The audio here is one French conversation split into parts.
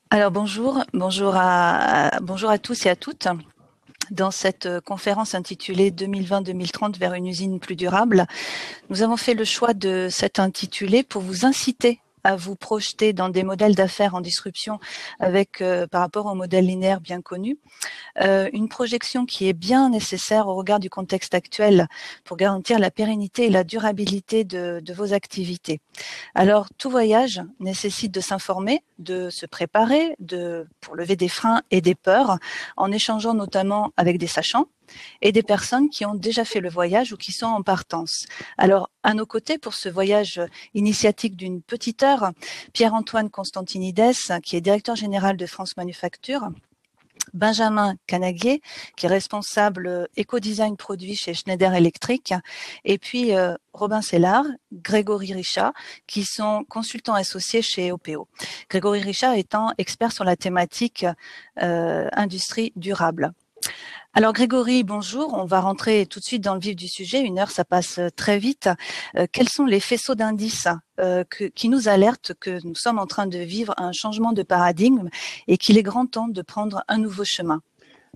Alors bonjour à tous et à toutes. Dans cette conférence intitulée 2020-2030 vers une usine plus durable, nous avons fait le choix de cet intitulé pour vous inciter à vous projeter dans des modèles d'affaires en disruption avec par rapport au modèle linéaire bien connu. Une projection qui est bien nécessaire au regard du contexte actuel pour garantir la pérennité et la durabilité de vos activités. Alors, tout voyage nécessite de s'informer, de se préparer, pour lever des freins et des peurs, en échangeant notamment avec des sachants et des personnes qui ont déjà fait le voyage ou qui sont en partance. Alors, à nos côtés, pour ce voyage initiatique d'une petite heure, Pierre-Antoine Constantinides, qui est directeur général de France Manufacture, Benjamin Canaguier, qui est responsable éco-design produit chez Schneider Electric, et puis Robin Sellard, Grégory Richat, qui sont consultants associés chez OPO. Grégory Richat étant expert sur la thématique industrie durable. Alors Grégory, bonjour. On va rentrer tout de suite dans le vif du sujet. Une heure, ça passe très vite. Quels sont les faisceaux d'indices qui nous alertent que nous sommes en train de vivre un changement de paradigme et qu'il est grand temps de prendre un nouveau chemin?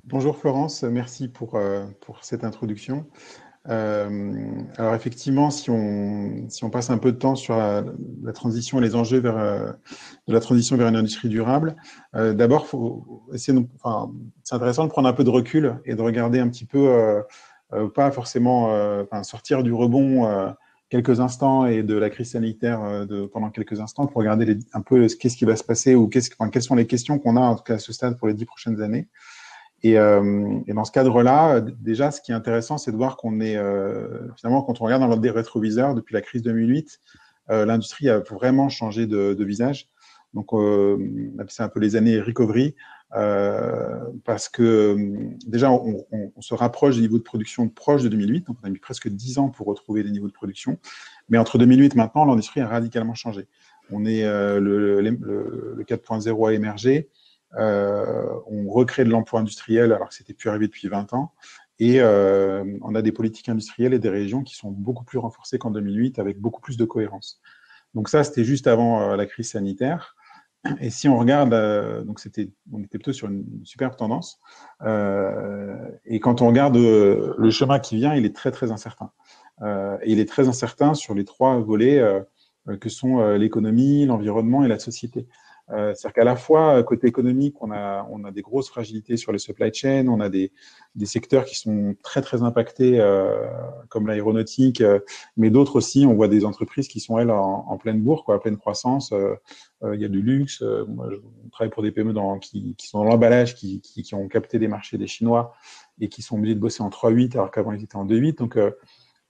Bonjour Florence, merci pour cette introduction. Alors effectivement, si on passe un peu de temps sur la transition et les enjeux de la transition vers une industrie durable, d'abord, c'est intéressant de prendre un peu de recul et de regarder un petit peu, pas forcément sortir du rebond quelques instants et de la crise sanitaire pendant quelques instants pour regarder un peu qu'est-ce qui va se passer ou quelles sont les questions qu'on a en tout cas à ce stade pour les 10 prochaines années. Et dans ce cadre-là, déjà, ce qui est intéressant, c'est de voir qu'on est finalement, quand on regarde dans des rétroviseurs depuis la crise 2008, l'industrie a vraiment changé de visage. Donc, on appelle ça un peu les années recovery, parce que déjà, on se rapproche des niveaux de production proches de 2008. Donc, on a mis presque 10 ans pour retrouver des niveaux de production. Mais entre 2008 et maintenant, l'industrie a radicalement changé. On est le 4.0 a émergé. On recrée de l'emploi industriel alors que c'était plus arrivé depuis 20 ans. Et on a des politiques industrielles et des régions qui sont beaucoup plus renforcées qu'en 2008 avec beaucoup plus de cohérence. Donc ça, c'était juste avant la crise sanitaire. Et si on regarde, donc on était plutôt sur une superbe tendance. Et quand on regarde le chemin qui vient, il est très très incertain. Et il est très incertain sur les trois volets que sont l'économie, l'environnement et la société. C'est-à-dire qu'à la fois, côté économique, on a des grosses fragilités sur les supply chains, on a des secteurs qui sont très, très impactés, comme l'aéronautique, mais d'autres aussi, on voit des entreprises qui sont, elles, en pleine bourre, quoi, en pleine croissance. Il y a du luxe. Moi, on travaille pour des PME qui sont dans l'emballage, qui ont capté des marchés des Chinois et qui sont obligés de bosser en 3-8 alors qu'avant, ils étaient en 2-8.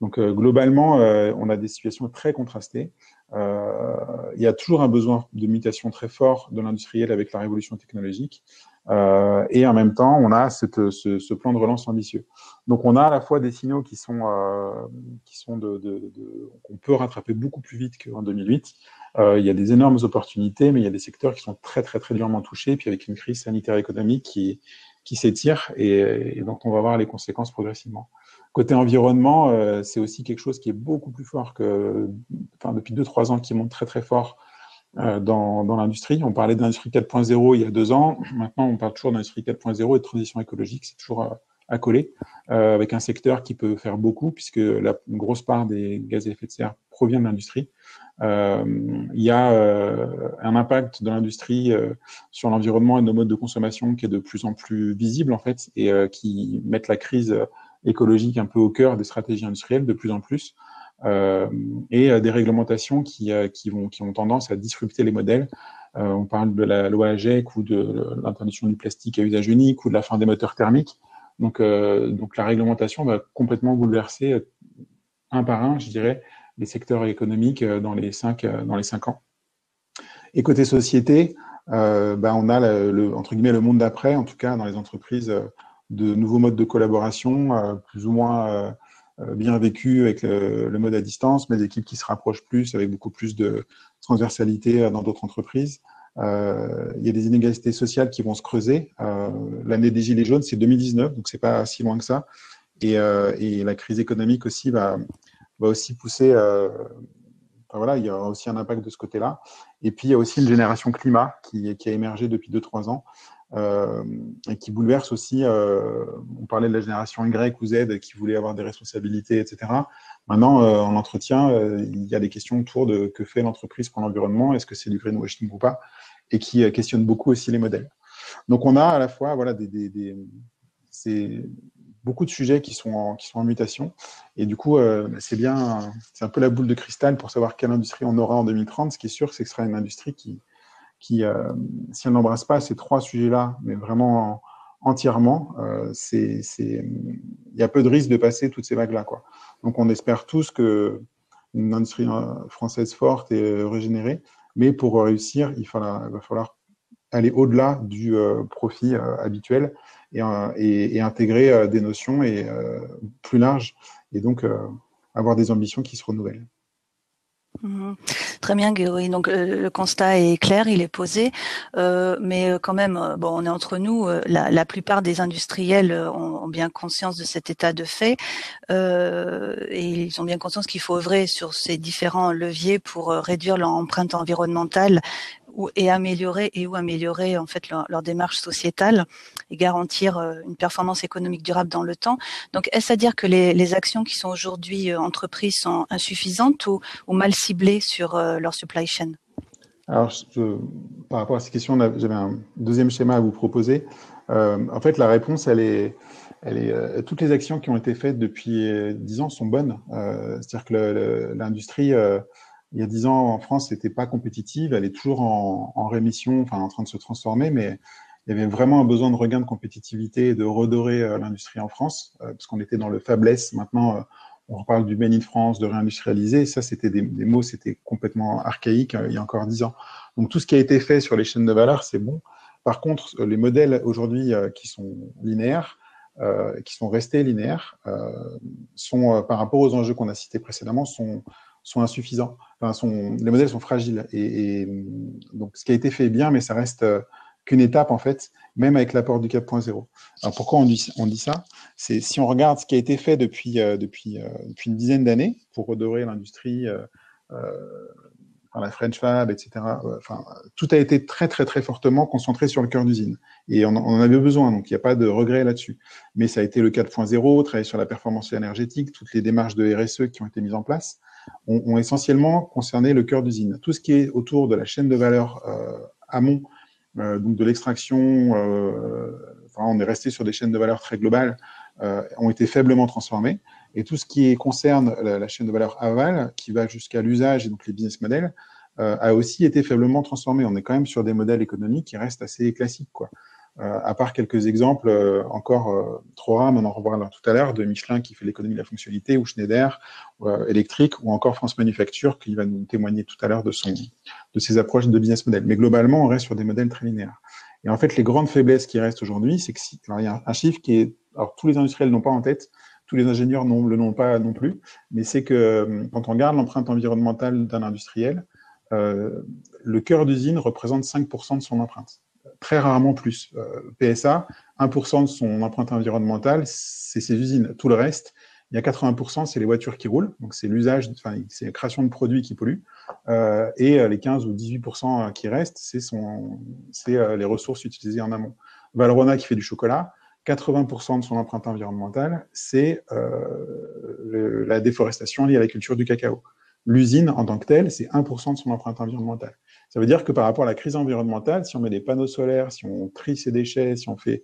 Donc globalement, on a des situations très contrastées. Il y a toujours un besoin de mutation très fort de l'industriel avec la révolution technologique. Et en même temps, on a ce plan de relance ambitieux. Donc, on a à la fois des signaux qui sont qu'on peut rattraper beaucoup plus vite qu'en 2008. Il y a des énormes opportunités, mais il y a des secteurs qui sont très, très, très durement touchés, puis avec une crise sanitaire économique qui s'étire et dont on va voir les conséquences progressivement. Côté environnement, c'est aussi quelque chose qui est beaucoup plus fort depuis 2-3 ans, qui monte très très fort dans l'industrie. On parlait d'industrie 4.0 il y a 2 ans. Maintenant, on parle toujours d'industrie 4.0 et de transition écologique. C'est toujours accolé, avec un secteur qui peut faire beaucoup, puisque une grosse part des gaz à effet de serre provient de l'industrie. Il y a un impact de l'industrie sur l'environnement et nos modes de consommation qui est de plus en plus visible, en fait, et qui met la crise écologique un peu au cœur des stratégies industrielles de plus en plus, et des réglementations qui ont tendance à disrupter les modèles. On parle de la loi AGEC ou de l'interdiction du plastique à usage unique ou de la fin des moteurs thermiques. Donc la réglementation va complètement bouleverser un par un, je dirais, les secteurs économiques dans les 5 ans. Et côté société, on a entre guillemets le monde d'après, en tout cas dans les entreprises, de nouveaux modes de collaboration, plus ou moins bien vécus avec le mode à distance, mais des équipes qui se rapprochent plus, avec beaucoup plus de transversalité dans d'autres entreprises. Il y a des inégalités sociales qui vont se creuser. L'année des Gilets jaunes, c'est 2019, donc c'est pas si loin que ça. Et la crise économique aussi va aussi pousser enfin, voilà, il y a aussi un impact de ce côté-là. Et puis, il y a aussi une génération climat qui a émergé depuis 2-3 ans et qui bouleverse aussi, on parlait de la génération Y ou Z qui voulait avoir des responsabilités, etc. Maintenant, en entretien, il y a des questions autour de que fait l'entreprise pour l'environnement, est-ce que c'est du greenwashing ou pas, et qui questionne beaucoup aussi les modèles. Donc, on a à la fois voilà, c'est beaucoup de sujets qui sont en mutation. Et du coup, c'est un peu la boule de cristal pour savoir quelle industrie on aura en 2030. Ce qui est sûr, c'est que ce sera une industrie qui si elle n'embrasse pas ces 3 sujets-là, mais vraiment entièrement, il y a peu de risque de passer toutes ces vagues-là, quoi. Donc, on espère tous que une industrie française forte et régénérée, mais pour réussir, il va falloir aller au-delà du profit habituel et intégrer des notions plus larges et donc avoir des ambitions qui se renouvellent. Très bien, Grégory. Donc le constat est clair, il est posé, mais quand même, bon, on est entre nous. La plupart des industriels ont bien conscience de cet état de fait, et ils ont bien conscience qu'il faut œuvrer sur ces différents leviers pour réduire leur empreinte environnementale et améliorer en fait leur démarche sociétale et garantir une performance économique durable dans le temps. Donc, est-ce à dire que les actions qui sont aujourd'hui entreprises sont insuffisantes ou mal ciblées sur leur supply chain? Alors, par rapport à ces questions, j'avais un deuxième schéma à vous proposer. En fait, la réponse, toutes les actions qui ont été faites depuis 10 ans sont bonnes. C'est-à-dire que l'industrie, il y a 10 ans en France, n'était pas compétitive. Elle est toujours en rémission, enfin en train de se transformer, mais il y avait vraiment un besoin de regain de compétitivité et de redorer l'industrie en France, parce qu'on était dans le faiblesse. Maintenant, on reparle du Made in France, de réindustrialiser. Ça, c'était des mots, c'était complètement archaïque il y a encore 10 ans. Donc, tout ce qui a été fait sur les chaînes de valeur, c'est bon. Par contre, les modèles aujourd'hui qui sont linéaires, qui sont restés linéaires, par rapport aux enjeux qu'on a cités précédemment, sont insuffisants. Enfin, les modèles sont fragiles. Et donc, ce qui a été fait est bien, mais ça reste qu'une étape, en fait, même avec l'apport du 4.0. Alors, pourquoi on dit ça? C'est si on regarde ce qui a été fait depuis une dizaine d'années pour redorer l'industrie, la French Fab, etc. Tout a été très, très, très fortement concentré sur le cœur d'usine. Et on en avait besoin, donc il n'y a pas de regret là-dessus. Mais ça a été le 4.0, travailler sur la performance énergétique, toutes les démarches de RSE qui ont été mises en place ont essentiellement concerné le cœur d'usine. Tout ce qui est autour de la chaîne de valeur amont, donc de l'extraction, on est resté sur des chaînes de valeur très globales, ont été faiblement transformées. Et tout ce qui concerne la chaîne de valeur aval, qui va jusqu'à l'usage et donc les business models, a aussi été faiblement transformé. On est quand même sur des modèles économiques qui restent assez classiques, quoi. À part quelques exemples encore trop rares, on en reparlera tout à l'heure, de Michelin qui fait l'économie de la fonctionnalité, ou Schneider électrique, ou encore France Manufacture qui va nous témoigner tout à l'heure de ses approches de business model. Mais globalement, on reste sur des modèles très linéaires. Et en fait, les grandes faiblesses qui restent aujourd'hui, c'est que il y a un chiffre qui est, alors tous les industriels n'ont pas en tête, tous les ingénieurs le n'ont pas non plus, mais c'est que quand on regarde l'empreinte environnementale d'un industriel, le cœur d'usine représente 5% de son empreinte. Très rarement plus. PSA, 1% de son empreinte environnementale, c'est ses usines. Tout le reste, il y a 80%, c'est les voitures qui roulent, donc c'est l'usage, c'est la création de produits qui polluent, et les 15 ou 18% qui restent, c'est les ressources utilisées en amont. Valrhona qui fait du chocolat, 80% de son empreinte environnementale, c'est la déforestation liée à la culture du cacao. L'usine, en tant que telle, c'est 1% de son empreinte environnementale. Ça veut dire que par rapport à la crise environnementale, si on met des panneaux solaires, si on trie ses déchets, si on fait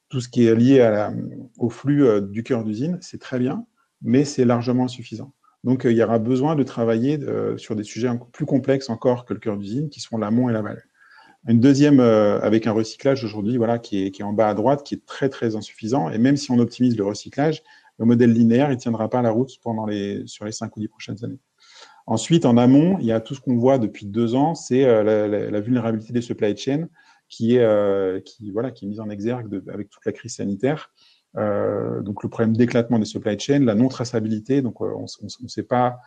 tout ce qui est lié au flux du cœur d'usine, c'est très bien, mais c'est largement insuffisant. Donc, il y aura besoin de travailler sur des sujets plus complexes encore que le cœur d'usine, qui sont l'amont et l'aval. Une deuxième, avec un recyclage aujourd'hui, voilà, qui est en bas à droite, qui est très, très insuffisant. Et même si on optimise le recyclage, le modèle linéaire, il ne tiendra pas la route sur les 5 ou 10 prochaines années. Ensuite, en amont, il y a tout ce qu'on voit depuis 2 ans, c'est la vulnérabilité des supply chains qui est mise en exergue avec toute la crise sanitaire. Donc, le problème d'éclatement des supply chains, la non-traçabilité, donc on ne sait pas,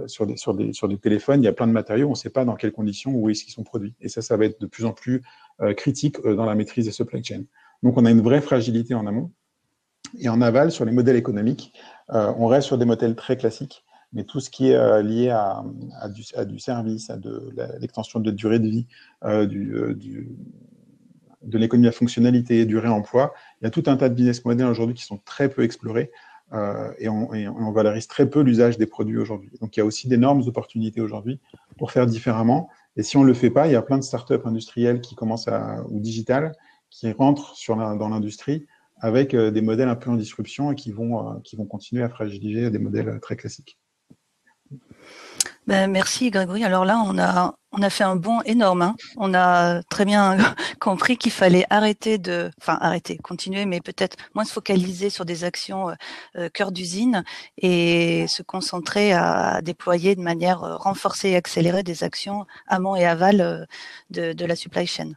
sur des téléphones, il y a plein de matériaux, on ne sait pas dans quelles conditions, où est-ce qu'ils sont produits. Et ça va être de plus en plus critique dans la maîtrise des supply chains. Donc, on a une vraie fragilité en amont. Et en aval, sur les modèles économiques, on reste sur des modèles très classiques mais tout ce qui est lié à du service, à l'extension de durée de vie, de l'économie à fonctionnalité, du réemploi. Il y a tout un tas de business models aujourd'hui qui sont très peu explorés et on valorise très peu l'usage des produits aujourd'hui. Donc, il y a aussi d'énormes opportunités aujourd'hui pour faire différemment. Et si on ne le fait pas, il y a plein de startups industrielles qui commencent ou digitales qui rentrent dans l'industrie avec des modèles un peu en disruption et qui vont continuer à fragiliser des modèles très classiques. Ben, merci Grégory. Alors là, on a fait un bond énorme. Hein. On a très bien compris qu'il fallait continuer, mais peut-être moins se focaliser sur des actions cœur d'usine et se concentrer à déployer de manière renforcée et accélérée des actions amont et aval de la supply chain.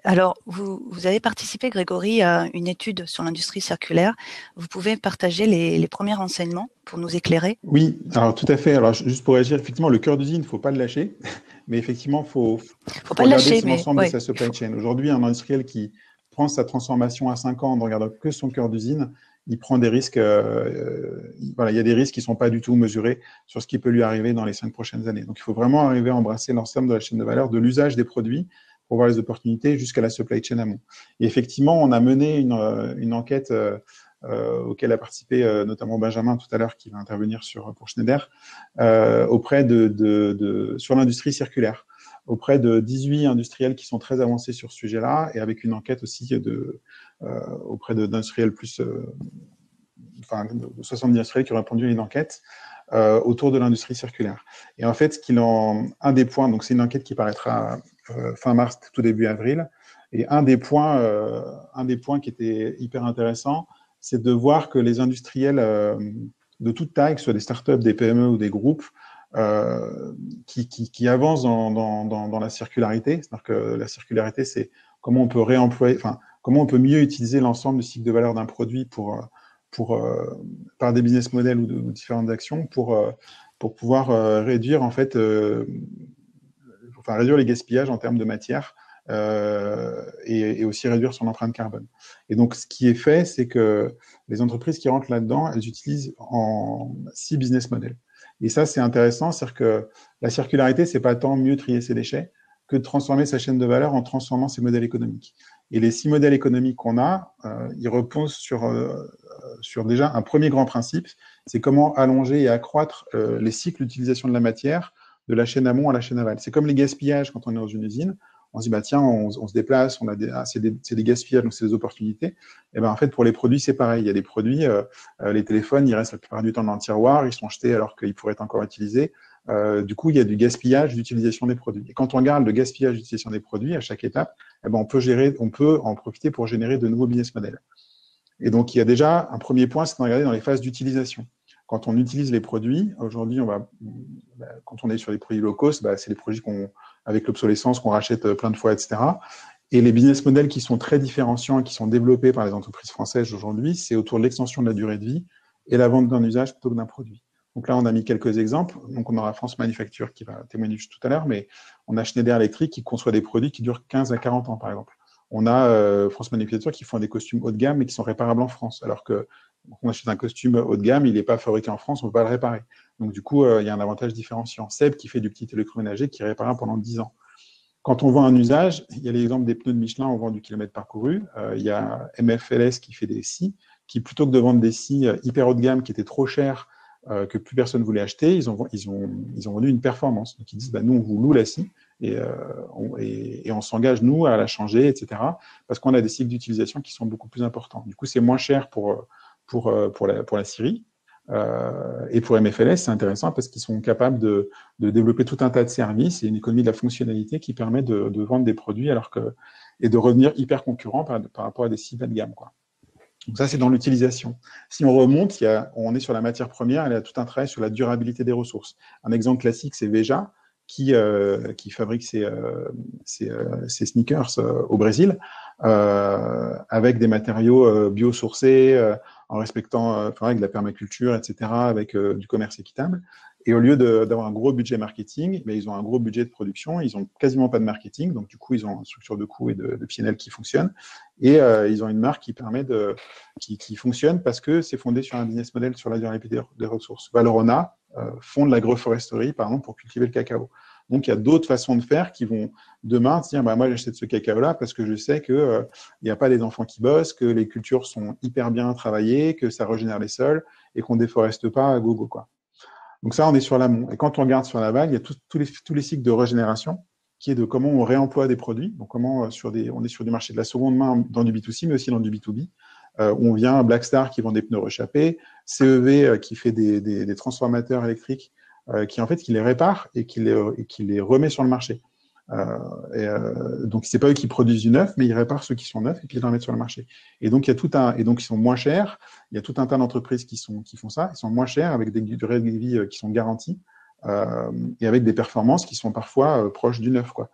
Alors, vous avez participé, Grégory, à une étude sur l'industrie circulaire. Vous pouvez partager les premiers renseignements pour nous éclairer? Oui, alors tout à fait. Alors, juste pour réagir, effectivement, le cœur d'usine, il ne faut pas le lâcher, mais effectivement, il faut regarder l'ensemble de sa supply chain. Aujourd'hui, un industriel qui prend sa transformation à 5 ans en ne regardant que son cœur d'usine, il prend des risques. Voilà, il y a des risques qui ne sont pas du tout mesurés sur ce qui peut lui arriver dans les 5 prochaines années. Donc, il faut vraiment arriver à embrasser l'ensemble de la chaîne de valeur, de l'usage des produits, pour voir les opportunités jusqu'à la supply chain amont. Et effectivement, on a mené une enquête auquel a participé notamment Benjamin tout à l'heure, qui va intervenir pour Schneider, sur l'industrie circulaire, auprès de 18 industriels qui sont très avancés sur ce sujet-là, et avec une enquête aussi auprès d'industriels de 70 industriels qui ont répondu à une enquête autour de l'industrie circulaire. Et en fait, un des points, donc c'est une enquête qui paraîtra fin mars, tout début avril, et un des points qui était hyper intéressant, c'est de voir que les industriels de toute taille, que ce soit des startups, des PME ou des groupes, qui avancent dans la circularité. C'est-à-dire que la circularité, c'est comment on peut réemployer, comment on peut mieux utiliser l'ensemble du cycle de valeur d'un produit par des business models ou différentes actions pour pouvoir réduire en fait, réduire les gaspillages en termes de matière. Et aussi réduire son empreinte carbone. Et donc, ce qui est fait, c'est que les entreprises qui rentrent là-dedans, elles utilisent 6 business models. Et ça, c'est intéressant, c'est-à-dire que la circularité, c'est pas tant mieux trier ses déchets que de transformer sa chaîne de valeur en transformant ses modèles économiques. Et les 6 modèles économiques qu'on a, ils reposent sur déjà un premier grand principe, c'est comment allonger et accroître les cycles d'utilisation de la matière de la chaîne amont à la chaîne aval. C'est comme les gaspillages quand on est dans une usine. On se dit, tiens, on se déplace, c'est des gaspillages, donc c'est des opportunités. Et en fait, pour les produits, c'est pareil. Il y a des produits, les téléphones, ils restent la plupart du temps dans le tiroir, ils sont jetés alors qu'ils pourraient être encore utilisés. Du coup, il y a du gaspillage d'utilisation des produits. Et quand on regarde le gaspillage d'utilisation des produits à chaque étape, on peut en profiter pour générer de nouveaux business models. Et donc, il y a déjà un premier point, c'est de regarder dans les phases d'utilisation. Quand on utilise les produits, aujourd'hui, quand on est sur les produits low cost, c'est les produits avec l'obsolescence qu'on rachète plein de fois, etc. Et les business models qui sont très différenciants et qui sont développés par les entreprises françaises aujourd'hui, c'est autour de l'extension de la durée de vie et la vente d'un usage plutôt que d'un produit. Donc là, on a mis quelques exemples. Donc, on aura France Manufacture qui va témoigner juste tout à l'heure, mais on a Schneider Electric qui conçoit des produits qui durent 15 à 40 ans, par exemple. On a France Manufacture qui font des costumes haut de gamme mais qui sont réparables en France, alors que on achète un costume haut de gamme, il n'est pas fabriqué en France, on ne peut pas le réparer. Donc, du coup, il y a un avantage différenciant. Seb qui fait du petit électroménager qui est réparable pendant 10 ans. Quand on vend un usage, il y a l'exemple des pneus de Michelin, on vend du kilomètre parcouru. Il y a MFLS qui fait des scies, qui plutôt que de vendre des scies hyper haut de gamme qui étaient trop chères, que plus personne voulait acheter, ils ont vendu une performance. Donc, ils disent, nous, on vous loue la scie et on s'engage, nous, à la changer, etc. Parce qu'on a des cycles d'utilisation qui sont beaucoup plus importants. Du coup, c'est moins cher pour la scierie. Et pour MFLS, c'est intéressant parce qu'ils sont capables de développer tout un tas de services et une économie de la fonctionnalité qui permet de vendre des produits et de revenir hyper concurrent par rapport à des sites bas de gamme, quoi. Donc ça, c'est dans l'utilisation. Si on remonte, on est sur la matière première, il y a tout un travail sur la durabilité des ressources. Un exemple classique, c'est Veja, qui fabrique ses sneakers au Brésil, avec des matériaux biosourcés, en respectant de la permaculture, etc., avec du commerce équitable. Et au lieu d'avoir un gros budget marketing, mais ils ont un gros budget de production, ils ont quasiment pas de marketing, donc du coup, ils ont une structure de coûts et de PNL qui fonctionne. Et ils ont une marque qui fonctionne parce que c'est fondé sur un business model sur la durabilité des ressources. Valorona font de l'agroforesterie, par exemple, pour cultiver le cacao. Donc, il y a d'autres façons de faire qui vont demain dire, moi, j'achète ce cacao-là parce que je sais que il n'y a pas des enfants qui bossent, que les cultures sont hyper bien travaillées, que ça régénère les sols et qu'on déforeste pas à gogo, quoi. Donc ça, on est sur l'amont. Et quand on regarde sur l'aval, il y a tous les cycles de régénération, qui est de comment on réemploie des produits. Donc comment on est sur du marché de la seconde main dans du B2C, mais aussi dans du B2B. Où on vient Blackstar qui vend des pneus rechappés, CEV qui fait des transformateurs électriques, qui les répare et qui les remet sur le marché. Donc c'est pas eux qui produisent du neuf, mais ils réparent ceux qui sont neufs et puis ils les remettent sur le marché. Et donc ils sont moins chers. Il y a tout un tas d'entreprises qui font ça. Ils sont moins chers avec des durées de vie qui sont garanties et avec des performances qui sont parfois proches du neuf, quoi.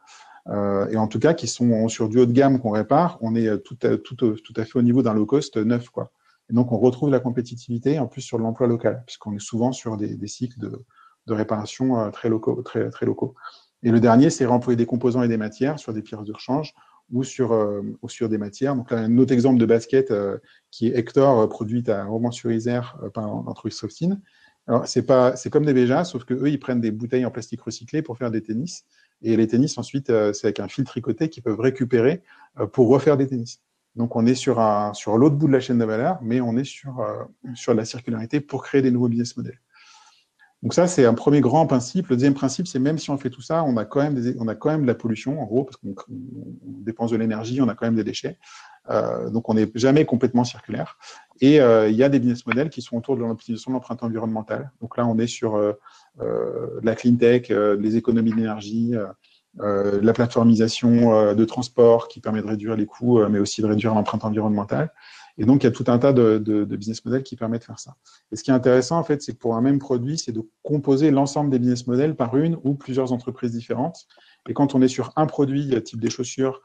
Et en tout cas qui sont sur du haut de gamme qu'on répare. On est tout à fait au niveau d'un low cost neuf, quoi. Et donc on retrouve la compétitivité en plus sur l'emploi local, puisqu'on est souvent sur des cycles de réparation très locaux. Et le dernier, c'est réemployer des composants et des matières sur des pièces de rechange ou sur des matières. Donc là, un autre exemple de basket qui est Hector, produite à Romans-sur-Isère par l'entreprise Softine. Alors, c'est comme des Véjas, sauf que eux, ils prennent des bouteilles en plastique recyclé pour faire des tennis. Et les tennis, ensuite, c'est avec un fil tricoté qu'ils peuvent récupérer pour refaire des tennis. Donc, on est sur l'autre bout de la chaîne de valeur, mais on est sur la circularité pour créer des nouveaux business models. Donc ça, c'est un premier grand principe. Le deuxième principe, c'est même si on fait tout ça, on a quand même de la pollution, en gros, parce qu'on dépense de l'énergie, on a quand même des déchets. Donc on n'est jamais complètement circulaire. Et il y a des business models qui sont autour de l'optimisation de l'empreinte environnementale. Donc là, on est sur la clean tech, les économies d'énergie, la plateformisation de transport qui permet de réduire les coûts, mais aussi de réduire l'empreinte environnementale. Et donc, il y a tout un tas de business models qui permettent de faire ça. Et ce qui est intéressant, en fait, c'est que pour un même produit, c'est de composer l'ensemble des business models par une ou plusieurs entreprises différentes. Et quand on est sur un produit, type des chaussures,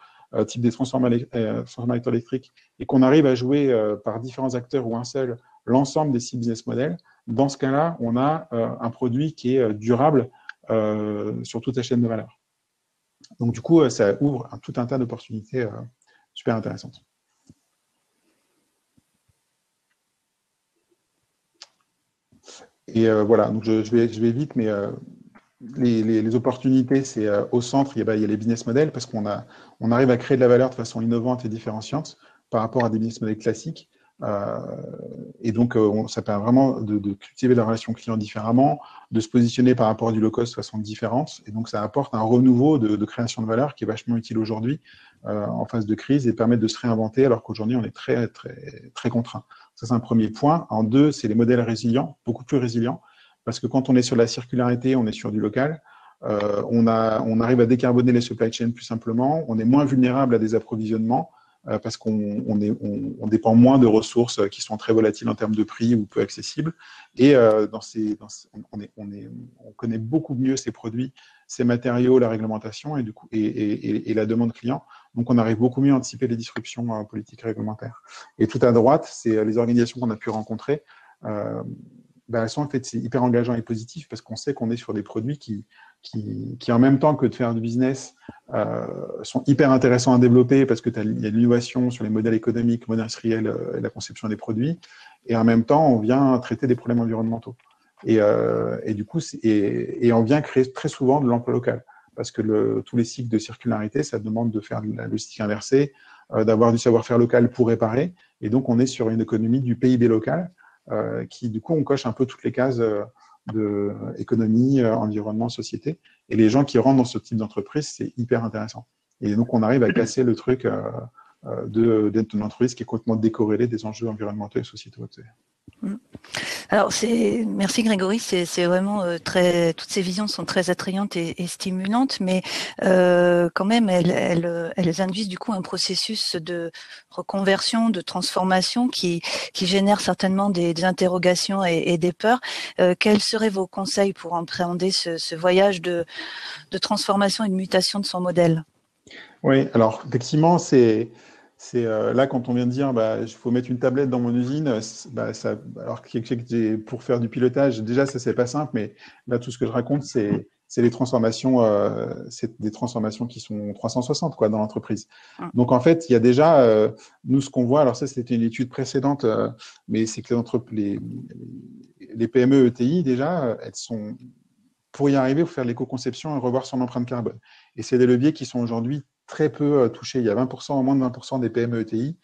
type des transformateurs électriques, et qu'on arrive à jouer par différents acteurs ou un seul l'ensemble des 6 business models, dans ce cas-là, on a un produit qui est durable sur toute la chaîne de valeur. Donc, du coup, ça ouvre tout un tas d'opportunités super intéressantes. Et voilà, donc je vais vite, mais les opportunités, c'est au centre, il y a les business models, parce qu'on arrive à créer de la valeur de façon innovante et différenciante par rapport à des business models classiques. Et donc, ça permet vraiment de cultiver la relation client différemment, de se positionner par rapport à du low-cost de façon différente. Et donc, ça apporte un renouveau de création de valeur qui est vachement utile aujourd'hui en phase de crise et permet de se réinventer alors qu'aujourd'hui, on est très, très, très contraint. Ça, c'est un premier point. En deux, c'est les modèles résilients, beaucoup plus résilients, parce que quand on est sur la circularité, on est sur du local. On arrive à décarboner les supply chains plus simplement. On est moins vulnérable à des approvisionnements parce qu'on dépend moins de ressources qui sont très volatiles en termes de prix ou peu accessibles. Et on connaît beaucoup mieux ces produits, ces matériaux, la réglementation et la demande client. Donc, on arrive beaucoup mieux à anticiper les disruptions politiques et réglementaires. Et tout à droite, c'est les organisations qu'on a pu rencontrer. Elles sont en fait, c'est hyper engageant et positif parce qu'on sait qu'on est sur des produits qui en même temps que de faire du business, sont hyper intéressants à développer parce que il y a de l'innovation sur les modèles économiques, modèles industriels et la conception des produits. Et en même temps, on vient traiter des problèmes environnementaux. Et du coup, on vient créer très souvent de l'emploi local parce que tous les cycles de circularité, ça demande de faire de la logistique inversée, d'avoir du savoir-faire local pour réparer. Et donc, on est sur une économie du PIB local qui, du coup, on coche un peu toutes les cases de économie, environnement, société. Et les gens qui rentrent dans ce type d'entreprise, c'est hyper intéressant. Et donc, on arrive à casser le truc d'être une entreprise qui est complètement décorrélée des enjeux environnementaux et sociétaux. Alors merci Grégory, c'est vraiment toutes ces visions sont très attrayantes et stimulantes, mais quand même elles induisent du coup un processus de reconversion, de transformation qui génère certainement des interrogations et des peurs. Quels seraient vos conseils pour appréhender ce voyage de transformation et de mutation de son modèle? Oui, alors effectivement, c'est C'est là, quand on vient de dire, il faut mettre une tablette dans mon usine, alors que pour faire du pilotage, déjà, ça, c'est pas simple, mais là, tout ce que je raconte, c'est des transformations qui sont 360, quoi, dans l'entreprise. Donc, en fait, il y a déjà, nous, ce qu'on voit, alors ça, c'était une étude précédente, mais c'est que les PME ETI, déjà, elles sont, pour y arriver, il faut faire de l'éco-conception et revoir son empreinte carbone. Et c'est des leviers qui sont aujourd'hui très peu touchés. Il y a 20%, moins de 20% des PME ETI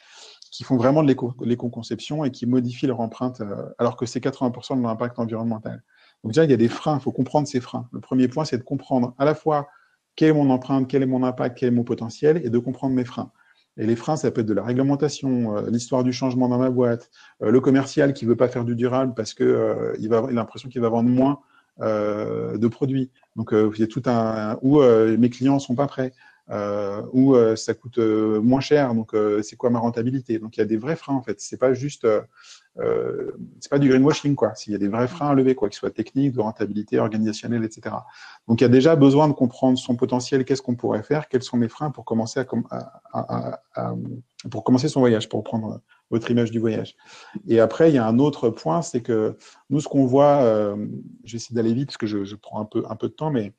qui font vraiment de l'éco-conception et qui modifient leur empreinte, alors que c'est 80% de leur impact environnemental. Donc déjà, il y a des freins, il faut comprendre ces freins. Le premier point, c'est de comprendre à la fois quelle est mon empreinte, quel est mon impact, quel est mon potentiel, et de comprendre mes freins. Et les freins, ça peut être de la réglementation, l'histoire du changement dans ma boîte, le commercial qui ne veut pas faire du durable parce qu'il il a l'impression qu'il va vendre moins de produits. Donc, il y a tout où mes clients ne sont pas prêts, où ça coûte moins cher. Donc, c'est quoi ma rentabilité? Donc, il y a des vrais freins, en fait. C'est pas juste, c'est pas du greenwashing, quoi. S'il y a des vrais freins à lever, quoi, qu'ils soient techniques, de rentabilité, organisationnelle, etc. Donc, il y a déjà besoin de comprendre son potentiel, qu'est-ce qu'on pourrait faire, quels sont mes freins pour commencer pour commencer son voyage, pour reprendre votre image du voyage. Et après, il y a un autre point, c'est que nous, ce qu'on voit, j'essaie d'aller vite parce que je prends un peu de temps, mais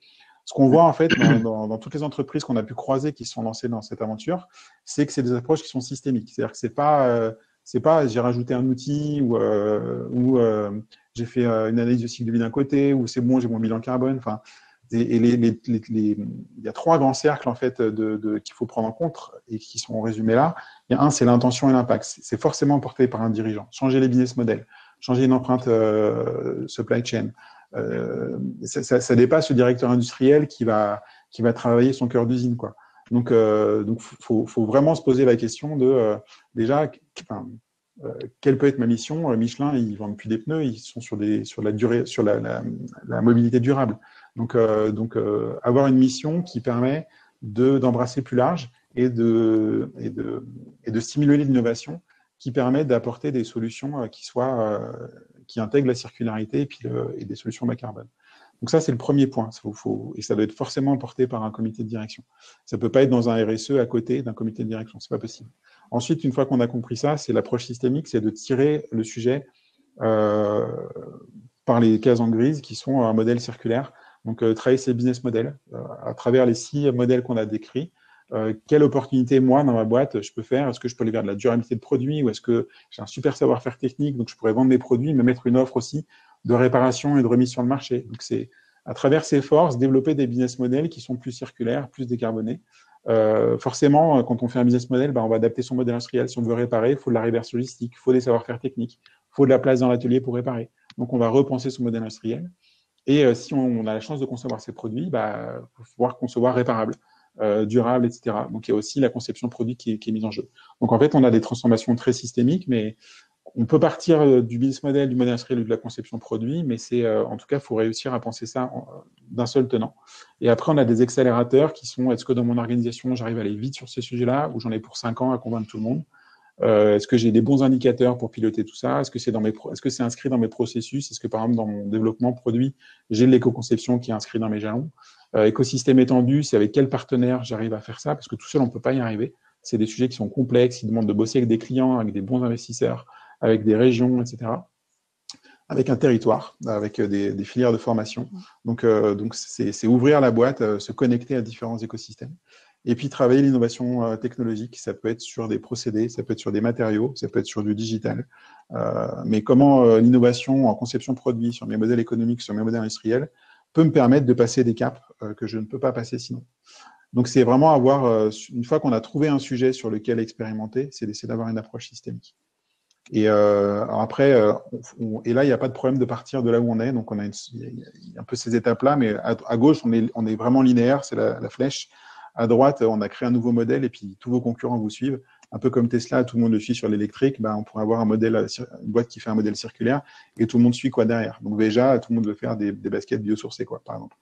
ce qu'on voit en fait dans toutes les entreprises qu'on a pu croiser qui se sont lancées dans cette aventure, c'est que c'est des approches qui sont systémiques. C'est-à-dire que c'est pas j'ai rajouté un outil ou j'ai fait une analyse de cycle de vie d'un côté ou c'est bon, j'ai mon bilan carbone. Enfin, il y a trois grands cercles en fait qu'il faut prendre en compte et qui sont résumés là. Il y a un, c'est l'intention et l'impact. C'est forcément porté par un dirigeant. Changer les business models, changer une empreinte supply chain. Ça dépasse le directeur industriel qui va travailler son cœur d'usine, quoi. Donc, faut vraiment se poser la question de déjà, quelle peut être ma mission? Michelin, ils vendent plus des pneus, ils sont sur la durée, sur la mobilité durable. Donc, avoir une mission qui permet d'embrasser plus large et de stimuler l'innovation qui permet d'apporter des solutions qui intègrent la circularité et des solutions bas carbone. Donc ça, c'est le premier point. Et ça doit être forcément porté par un comité de direction. Ça ne peut pas être dans un RSE à côté d'un comité de direction. Ce n'est pas possible. Ensuite, une fois qu'on a compris ça, c'est l'approche systémique, c'est de tirer le sujet par les cases en grise qui sont un modèle circulaire. Donc, travailler ces business models à travers les 6 modèles qu'on a décrits. Quelle opportunité, moi, dans ma boîte, je peux faire? Est-ce que je peux aller vers de la durabilité de produits ou est-ce que j'ai un super savoir-faire technique, donc je pourrais vendre mes produits, mais mettre une offre aussi de réparation et de remise sur le marché? Donc, c'est à travers ces forces, développer des business models qui sont plus circulaires, plus décarbonés. Forcément, quand on fait un business model, on va adapter son modèle industriel. Si on veut réparer, il faut de la reverse logistique, il faut des savoir-faire techniques, il faut de la place dans l'atelier pour réparer. Donc, on va repenser son modèle industriel. Et si on a la chance de concevoir ces produits, il faut pouvoir concevoir réparable, durable, etc. Donc, il y a aussi la conception de produits qui est mise en jeu. Donc, en fait, on a des transformations très systémiques, mais on peut partir du business model, du modèle industriel ou de la conception de produits, mais en tout cas, il faut réussir à penser ça d'un seul tenant. Et après, on a des accélérateurs qui sont, est-ce que dans mon organisation, j'arrive à aller vite sur ces sujets-là, ou j'en ai pour 5 ans à convaincre tout le monde? Est-ce que j'ai des bons indicateurs pour piloter tout ça? Est-ce que c'est inscrit dans mes processus? Est-ce que, par exemple, dans mon développement produit, j'ai de l'éco-conception qui est inscrit dans mes jalons? Écosystème étendu, c'est avec quel partenaire j'arrive à faire ça? Parce que tout seul, on ne peut pas y arriver. C'est des sujets qui sont complexes, ils demandent de bosser avec des clients, avec des bons investisseurs, avec des régions, etc. Avec un territoire, avec des filières de formation. Donc c'est ouvrir la boîte, se connecter à différents écosystèmes. Et puis, travailler l'innovation technologique, ça peut être sur des procédés, ça peut être sur des matériaux, ça peut être sur du digital. Mais comment l'innovation en conception produit, sur mes modèles économiques, sur mes modèles industriels, peut me permettre de passer des caps que je ne peux pas passer sinon. Donc, c'est vraiment une fois qu'on a trouvé un sujet sur lequel expérimenter, c'est d'essayer d'avoir une approche systémique. Et après, et là, il n'y a pas de problème de partir de là où on est. Donc, il y a un peu ces étapes-là, mais à gauche, on est vraiment linéaire, c'est la flèche. À droite, on a créé un nouveau modèle et puis tous vos concurrents vous suivent. Un peu comme Tesla, tout le monde le suit sur l'électrique. On pourrait avoir une boîte qui fait un modèle circulaire et tout le monde suit quoi derrière. Donc déjà, tout le monde veut faire des baskets biosourcées, quoi, par exemple.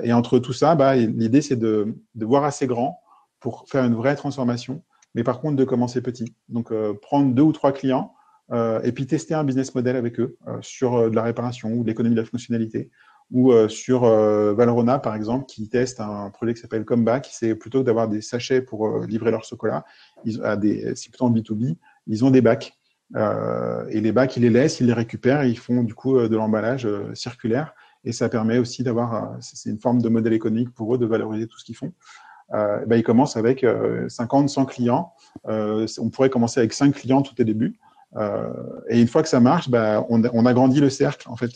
Et entre tout ça, l'idée, c'est de voir assez grand pour faire une vraie transformation, mais par contre, de commencer petit. Donc, prendre 2 ou 3 clients et puis tester un business model avec eux sur de la réparation ou de l'économie de la fonctionnalité ou sur Valrhona, par exemple, qui teste un projet qui s'appelle Comeback. C'est plutôt que d'avoir des sachets pour livrer leur chocolat, c'est plutôt en B2B, ils ont des bacs. Et les bacs, ils les laissent, ils les récupèrent et ils font du coup de l'emballage circulaire. Et ça permet aussi d'avoir, c'est une forme de modèle économique pour eux de valoriser tout ce qu'ils font. Ils commencent avec 50, 100 clients. On pourrait commencer avec 5 clients tout au début. Et une fois que ça marche, on agrandit le cercle, en fait,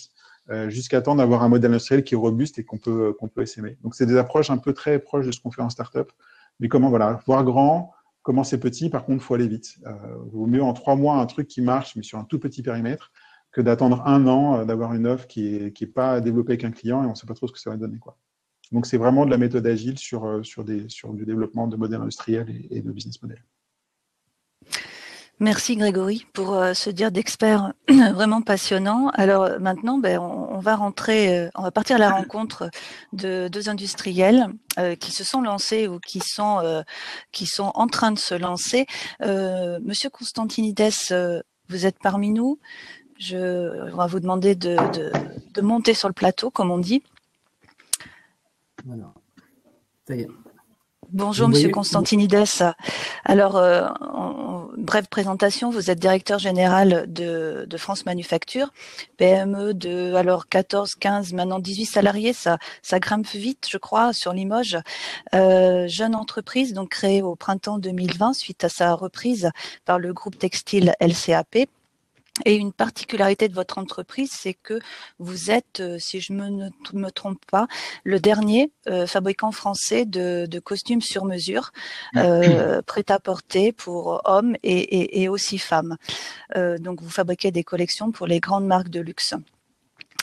jusqu'à temps d'avoir un modèle industriel qui est robuste et qu'on peut essaimer. Donc, c'est des approches un peu très proches de ce qu'on fait en startup. Mais comment, voilà, voir grand, commencer petit, par contre, il faut aller vite. Il vaut mieux en 3 mois un truc qui marche, mais sur un tout petit périmètre, que d'attendre 1 an, d'avoir une offre qui est pas développée avec un client et on ne sait pas trop ce que ça va donner, quoi. Donc, c'est vraiment de la méthode agile sur du développement de modèles industriels et de business model. Merci Grégory pour ce dire d'expert vraiment passionnant. Alors maintenant, on va partir à la rencontre de 2 industriels qui se sont lancés ou qui sont en train de se lancer. Monsieur Constantinides, vous êtes parmi nous. On va vous demander de monter sur le plateau, comme on dit. Voilà. Ça y est. Bonjour Monsieur Constantinides. Alors, en brève présentation, vous êtes directeur général de France Manufacture, PME de 14, 15, maintenant 18 salariés, ça grimpe vite, je crois, sur Limoges. Jeune entreprise, donc créée au printemps 2020 suite à sa reprise par le groupe textile LCAP. Et une particularité de votre entreprise, c'est que vous êtes, si je ne me trompe pas, le dernier fabricant français de costumes sur mesure, prêt-à-porter pour hommes et aussi femmes. Donc, vous fabriquez des collections pour les grandes marques de luxe.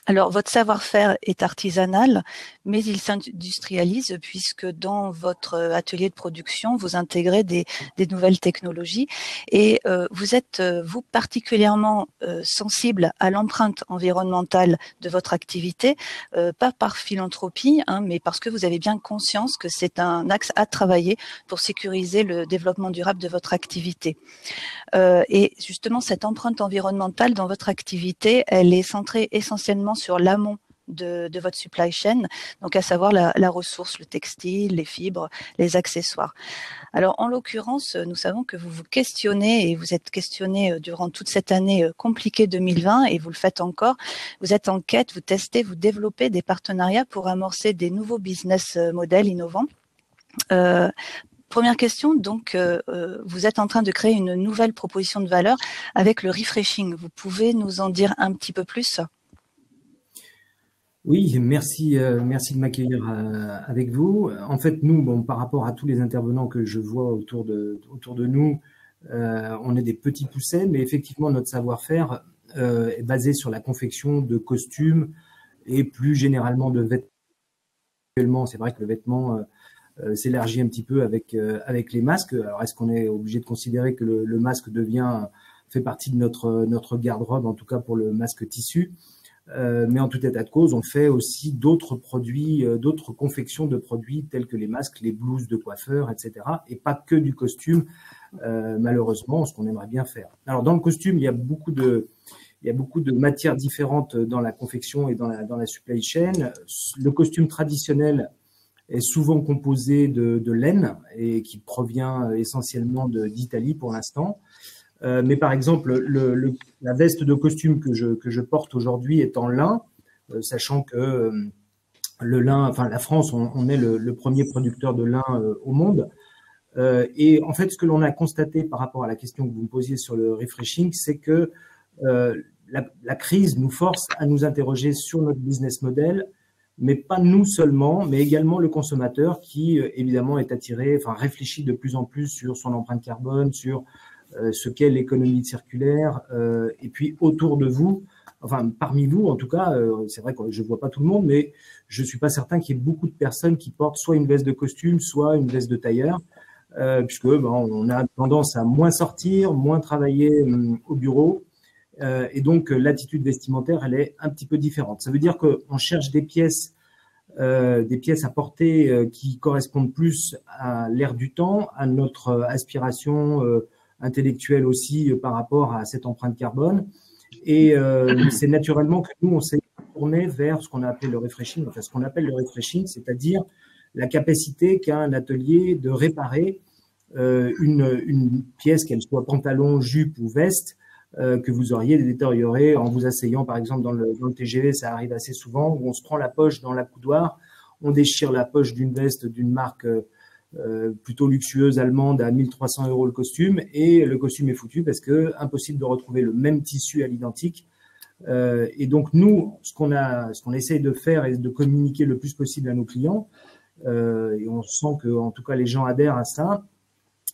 Alors, votre savoir-faire est artisanal, mais il s'industrialise puisque dans votre atelier de production, vous intégrez des nouvelles technologies et vous êtes, vous, particulièrement sensible à l'empreinte environnementale de votre activité, pas par philanthropie, mais parce que vous avez bien conscience que c'est un axe à travailler pour sécuriser le développement durable de votre activité. Et justement, cette empreinte environnementale dans votre activité, elle est centrée essentiellement sur l'amont de votre supply chain, donc à savoir la ressource, le textile, les fibres, les accessoires. Alors, en l'occurrence, nous savons que vous vous questionnez et vous êtes questionné durant toute cette année compliquée 2020 et vous le faites encore. Vous êtes en quête, vous testez, vous développez des partenariats pour amorcer des nouveaux business models innovants. Première question, donc vous êtes en train de créer une nouvelle proposition de valeur avec le refreshing. Vous pouvez nous en dire un petit peu plus ? Oui, merci de m'accueillir avec vous. En fait, nous, par rapport à tous les intervenants que je vois autour de nous, on est des petits poussets, mais effectivement, notre savoir-faire est basé sur la confection de costumes et plus généralement de vêtements. C'est vrai que le vêtement s'élargit un petit peu avec les masques. Alors, est-ce qu'on est obligé de considérer que le masque fait partie de notre garde-robe, en tout cas pour le masque tissu? Mais en tout état de cause, on fait aussi d'autres produits, d'autres confections de produits tels que les masques, les blouses de coiffeurs, etc. Et pas que du costume, malheureusement, ce qu'on aimerait bien faire. Alors, dans le costume, il y a beaucoup de matières différentes dans la confection et dans la supply chain. Le costume traditionnel est souvent composé de laine et qui provient essentiellement d'Italie pour l'instant. Mais par exemple, la veste de costume que je porte aujourd'hui est en lin, sachant que le lin, enfin la France, on est le premier producteur de lin au monde. Et en fait, ce que l'on a constaté par rapport à la question que vous me posiez sur le refreshing, c'est que la crise nous force à nous interroger sur notre business model, mais pas nous seulement, mais également le consommateur qui, évidemment, est attiré, enfin réfléchit de plus en plus sur son empreinte carbone, sur ce qu'est l'économie circulaire, et puis autour de vous, enfin parmi vous en tout cas, c'est vrai que je vois pas tout le monde, mais je suis pas certain qu'il y ait beaucoup de personnes qui portent soit une veste de costume, soit une veste de tailleur, puisque on a tendance à moins sortir, moins travailler au bureau, et donc l'attitude vestimentaire elle est un petit peu différente. Ça veut dire qu'on cherche des pièces à porter qui correspondent plus à l'ère du temps, à notre aspiration intellectuelle aussi par rapport à cette empreinte carbone. Et c'est naturellement que nous, on s'est tourner vers ce qu'on a appelé le refreshing, enfin ce qu'on appelle le refreshing, c'est-à-dire la capacité qu'a un atelier de réparer une pièce, qu'elle soit pantalon, jupe ou veste, que vous auriez détériorée en vous asseyant, par exemple, dans le TGV, ça arrive assez souvent, où on se prend la poche dans la coudoir, on déchire la poche d'une veste d'une marque plutôt luxueuse allemande à 1 300 € le costume, et le costume est foutu parce que impossible de retrouver le même tissu à l'identique. Et donc nous, ce qu'on essaye de faire est de communiquer le plus possible à nos clients, et on sent que en tout cas les gens adhèrent à ça,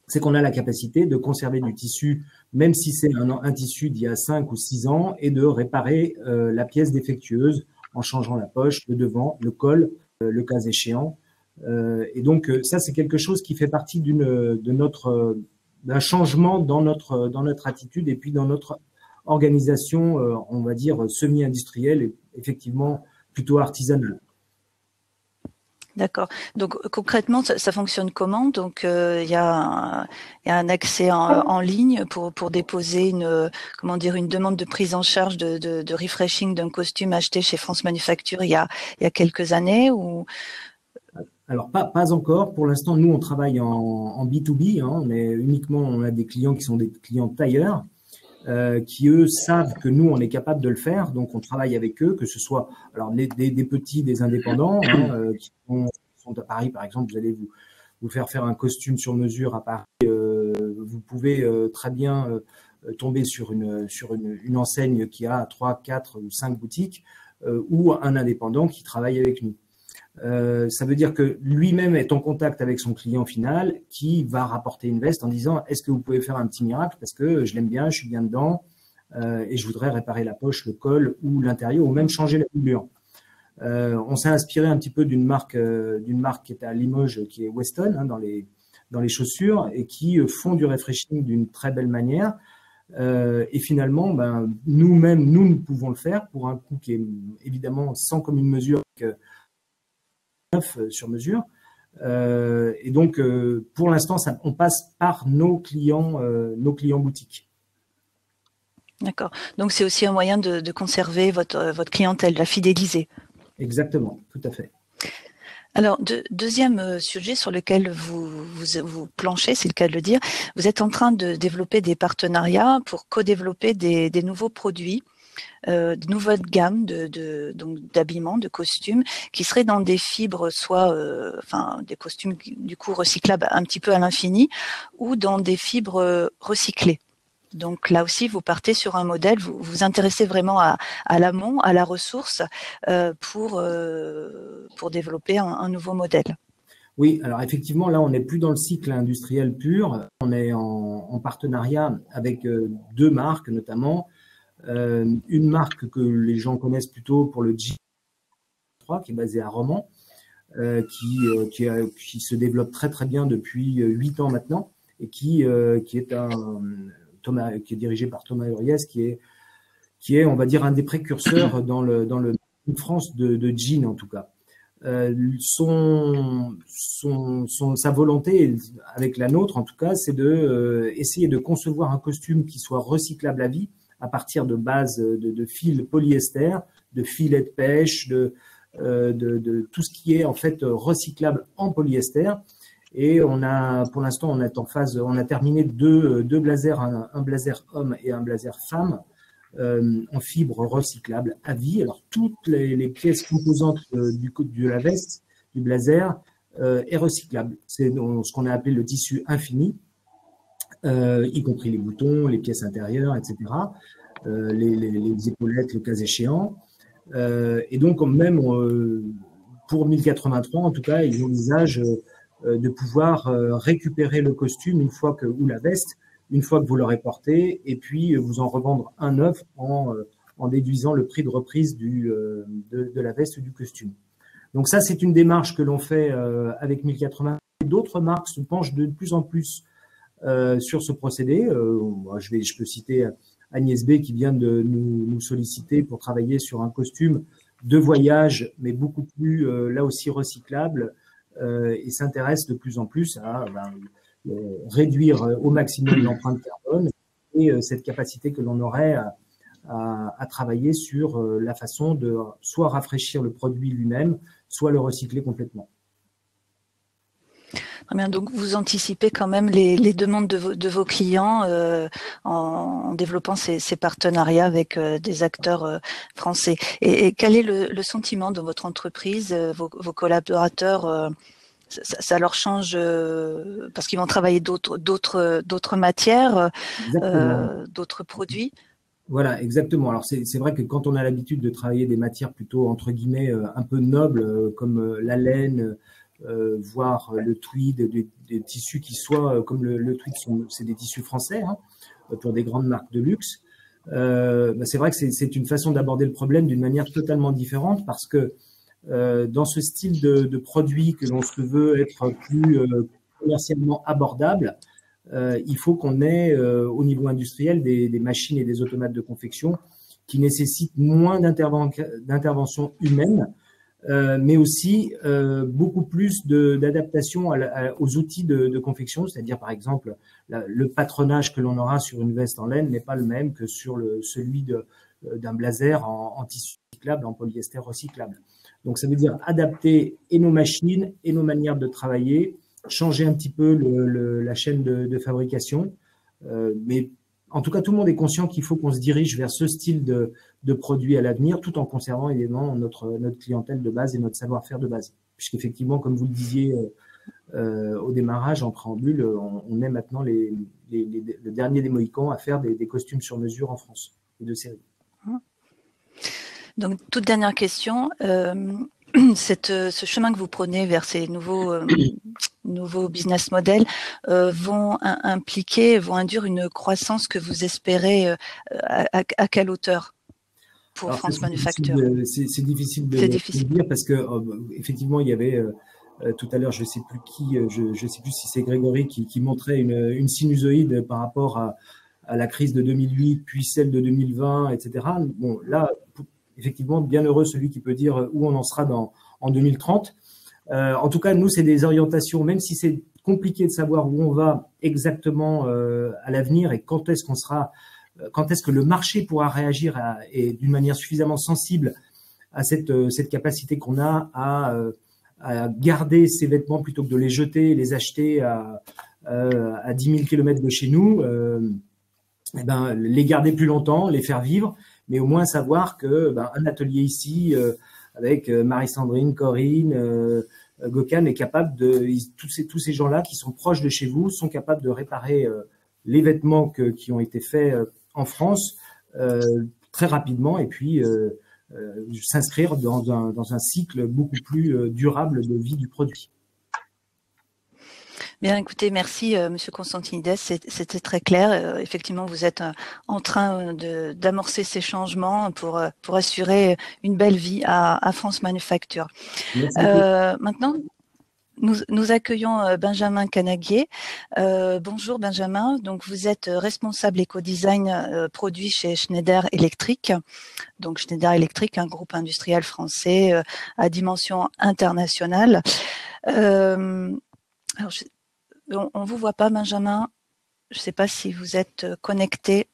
c'est qu'on a la capacité de conserver du tissu, même si c'est un tissu d'il y a 5 ou 6 ans, et de réparer la pièce défectueuse en changeant la poche, le devant, le col, le cas échéant. Et donc ça, c'est quelque chose qui fait partie d'un changement dans notre attitude et puis dans notre organisation, on va dire semi-industrielle et effectivement plutôt artisanale. D'accord. Donc concrètement, ça fonctionne comment? Donc il y a un accès en ligne pour déposer une demande de prise en charge de refreshing d'un costume acheté chez France Manufacture il y a quelques années ou? Alors pas encore. Pour l'instant, nous on travaille en B2B. Hein. On a des clients qui sont des clients tailleurs. Qui eux savent que nous on est capable de le faire, donc on travaille avec eux, que ce soit alors des petits, des indépendants qui sont à Paris par exemple. Vous allez vous faire un costume sur mesure à Paris, vous pouvez très bien tomber sur une enseigne qui a 3, 4 ou 5 boutiques, ou un indépendant qui travaille avec nous. Ça veut dire que lui-même est en contact avec son client final qui va rapporter une veste en disant est-ce que vous pouvez faire un petit miracle parce que je l'aime bien, je suis bien dedans et je voudrais réparer la poche, le col ou l'intérieur ou même changer la doublure. On s'est inspiré un petit peu d'une marque qui est à Limoges, qui est Weston, hein, dans les chaussures, et qui font du refreshing d'une très belle manière. Et finalement, nous pouvons le faire pour un coût qui est évidemment sans commune mesure sur mesure. Et donc, pour l'instant, on passe par nos clients boutiques. D'accord. Donc, c'est aussi un moyen de conserver votre clientèle, de la fidéliser. Exactement, tout à fait. Alors, deuxième sujet sur lequel vous planchez, c'est le cas de le dire, vous êtes en train de développer des partenariats pour co-développer des nouveaux produits, de nouvelles gammes donc d'habillement, de costumes, qui seraient dans des fibres, soit des costumes du coup recyclables un petit peu à l'infini, ou dans des fibres recyclées. Donc là aussi, vous partez sur un modèle, vous vous intéressez vraiment à l'amont, à la ressource, pour développer un nouveau modèle. Oui, alors effectivement, là, on n'est plus dans le cycle industriel pur. On est en partenariat avec 2 marques, notamment. Une marque que les gens connaissent plutôt pour le G3, qui est basée à Romans, qui se développe très très bien depuis 8 ans maintenant, et qui est qui est dirigé par Thomas Uriès, qui est, on va dire, un des précurseurs dans le France de jean en tout cas. Sa volonté, avec la nôtre en tout cas, c'est de essayer de concevoir un costume qui soit recyclable à vie, à partir de bases de fils polyester, de filets de pêche, de tout ce qui est en fait recyclable en polyester. Et pour l'instant, on a terminé deux blazers, un blazer homme et un blazer femme, en fibre recyclable à vie. Alors toutes les pièces composantes de la veste, du blazer, est recyclable. C'est ce qu'on a appelé le tissu infini. Y compris les boutons, les pièces intérieures, etc., les épaulettes, le cas échéant. Et donc, même pour 1083, en tout cas, ils envisagent de pouvoir récupérer le costume ou la veste, une fois que vous l'aurez porté, et puis vous en revendre un neuf en déduisant le prix de reprise de la veste ou du costume. Donc ça, c'est une démarche que l'on fait avec 1080. D'autres marques se penchent de plus en plus sur ce procédé. Je peux citer Agnès B qui vient de nous solliciter pour travailler sur un costume de voyage, mais beaucoup plus, là aussi, recyclable, et s'intéresse de plus en plus à réduire au maximum l'empreinte carbone et cette capacité que l'on aurait à travailler sur la façon de soit rafraîchir le produit lui-même, soit le recycler complètement. Très bien, donc vous anticipez quand même les demandes de vos clients en développant ces partenariats avec des acteurs français. Et quel est le sentiment de votre entreprise, vos collaborateurs ça leur change parce qu'ils vont travailler d'autres matières, d'autres produits. Voilà, exactement. Alors c'est vrai que quand on a l'habitude de travailler des matières plutôt entre guillemets un peu nobles comme la laine, voire le tweed, des tissus qui soient comme le tweed, c'est des tissus français hein, pour des grandes marques de luxe. C'est vrai que c'est une façon d'aborder le problème d'une manière totalement différente parce que dans ce style de produit que l'on se veut être plus commercialement abordable, il faut qu'on ait au niveau industriel des machines et des automates de confection qui nécessitent moins d'intervention humaine, mais aussi beaucoup plus d'adaptation aux outils de confection, c'est-à-dire par exemple le patronage que l'on aura sur une veste en laine n'est pas le même que sur celui d'un blazer en tissu recyclable, en polyester recyclable. Donc, ça veut dire adapter et nos machines et nos manières de travailler, changer un petit peu la chaîne de fabrication. Mais en tout cas, tout le monde est conscient qu'il faut qu'on se dirige vers ce style de produit à l'avenir, tout en conservant évidemment notre clientèle de base et notre savoir-faire de base. Puisqu'effectivement, comme vous le disiez au démarrage, en préambule, on est maintenant le dernier des Mohicans à faire des costumes sur mesure en France et de série. Donc, toute dernière question. Ce chemin que vous prenez vers ces nouveaux business models vont induire une croissance que vous espérez à quelle hauteur pour France Manufacture? C'est difficile de dire parce que effectivement, il y avait tout à l'heure, je sais plus qui, je sais plus si c'est Grégory qui montrait une sinusoïde par rapport à la crise de 2008, puis celle de 2020, etc. Bon, là, effectivement, bien heureux celui qui peut dire où on en sera en 2030. En tout cas, nous, c'est des orientations, même si c'est compliqué de savoir où on va exactement à l'avenir et quand est-ce que le marché pourra réagir et d'une manière suffisamment sensible à cette capacité qu'on a à garder ces vêtements plutôt que de les jeter et les acheter à 10 000 km de chez nous, les garder plus longtemps, les faire vivre, mais au moins savoir que un atelier ici avec Marie-Sandrine, Corinne, Gökhan est capable tous ces gens-là qui sont proches de chez vous sont capables de réparer les vêtements qui ont été faits en France très rapidement et puis s'inscrire dans un cycle beaucoup plus durable de vie du produit. Bien, écoutez, merci Monsieur Constantinides, c'était très clair. Effectivement, vous êtes en train d'amorcer ces changements pour assurer une belle vie à France Manufacture. Maintenant, nous accueillons Benjamin Canaguier. Bonjour Benjamin, donc vous êtes responsable éco-design produit chez Schneider Electric. Donc Schneider Electric, un groupe industriel français à dimension internationale. Alors, on vous voit pas, Benjamin. Je ne sais pas si vous êtes connecté.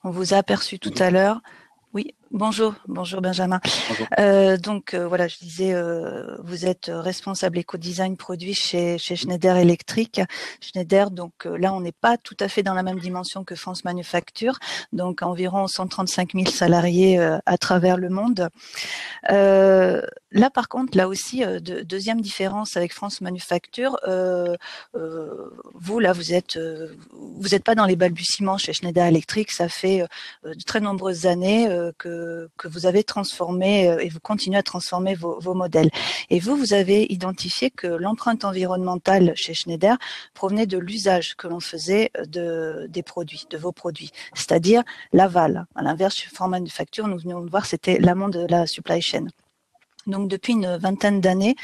On vous a aperçu tout à l'heure. Oui, bonjour Benjamin. Bonjour. Donc voilà, je disais, vous êtes responsable éco-design produit chez Schneider Electric. Schneider, donc là, on n'est pas tout à fait dans la même dimension que France Manufacture, donc environ 135 000 salariés à travers le monde. Là, par contre, là aussi, deuxième différence avec France Manufacture, vous, là, vous êtes pas dans les balbutiements chez Schneider Electric, ça fait de très nombreuses années que vous avez transformé et vous continuez à transformer vos modèles. Et vous avez identifié que l'empreinte environnementale chez Schneider provenait de l'usage que l'on faisait des produits, de vos produits, c'est-à-dire l'aval. À l'inverse, chez France Manufacture, nous venions de voir, c'était l'amont de la supply chain. Donc, depuis une vingtaine d'années,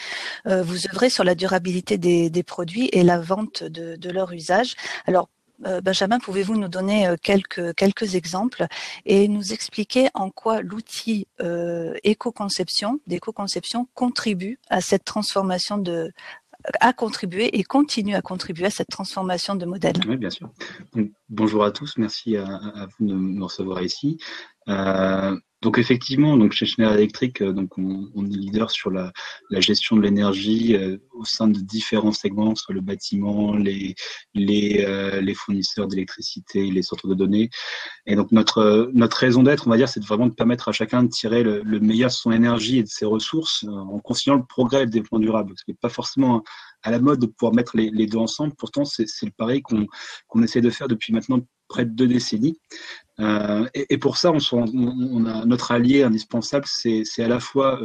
vous œuvrez sur la durabilité des produits et la vente de leur usage. Alors, Benjamin, pouvez-vous nous donner quelques exemples et nous expliquer en quoi l'outil d'éco-conception contribue à cette transformation a contribué et continue à contribuer à cette transformation de modèle. Oui, bien sûr. Donc, bonjour à tous, merci à vous de me recevoir ici. Donc effectivement, donc chez Schneider Electric, donc on est leader sur la gestion de l'énergie au sein de différents segments, soit le bâtiment, les fournisseurs d'électricité, les centres de données. Et donc notre raison d'être, on va dire, c'est vraiment de permettre à chacun de tirer le meilleur de son énergie et de ses ressources en conciliant le progrès et le développement durable. Ce qui n'est pas forcément à la mode de pouvoir mettre les deux ensemble. Pourtant, c'est le pari qu'on essaie de faire depuis maintenant près de 2 décennies. Et pour ça, on a notre allié indispensable, c'est à la fois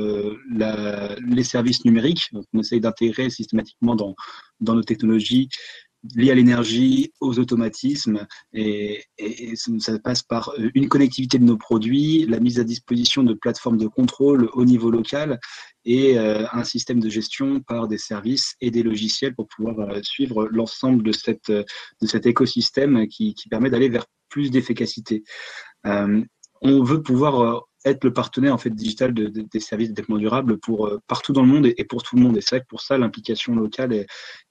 les services numériques. Donc, on essaye d'intégrer systématiquement dans nos technologies liées à l'énergie, aux automatismes, et ça passe par une connectivité de nos produits, la mise à disposition de plateformes de contrôle au niveau local et un système de gestion par des services et des logiciels pour pouvoir suivre l'ensemble de cet écosystème qui permet d'aller vers plus d'efficacité. On veut pouvoir être le partenaire en fait digital des services de développement durable pour partout dans le monde et pour tout le monde. Et c'est vrai que pour ça, l'implication locale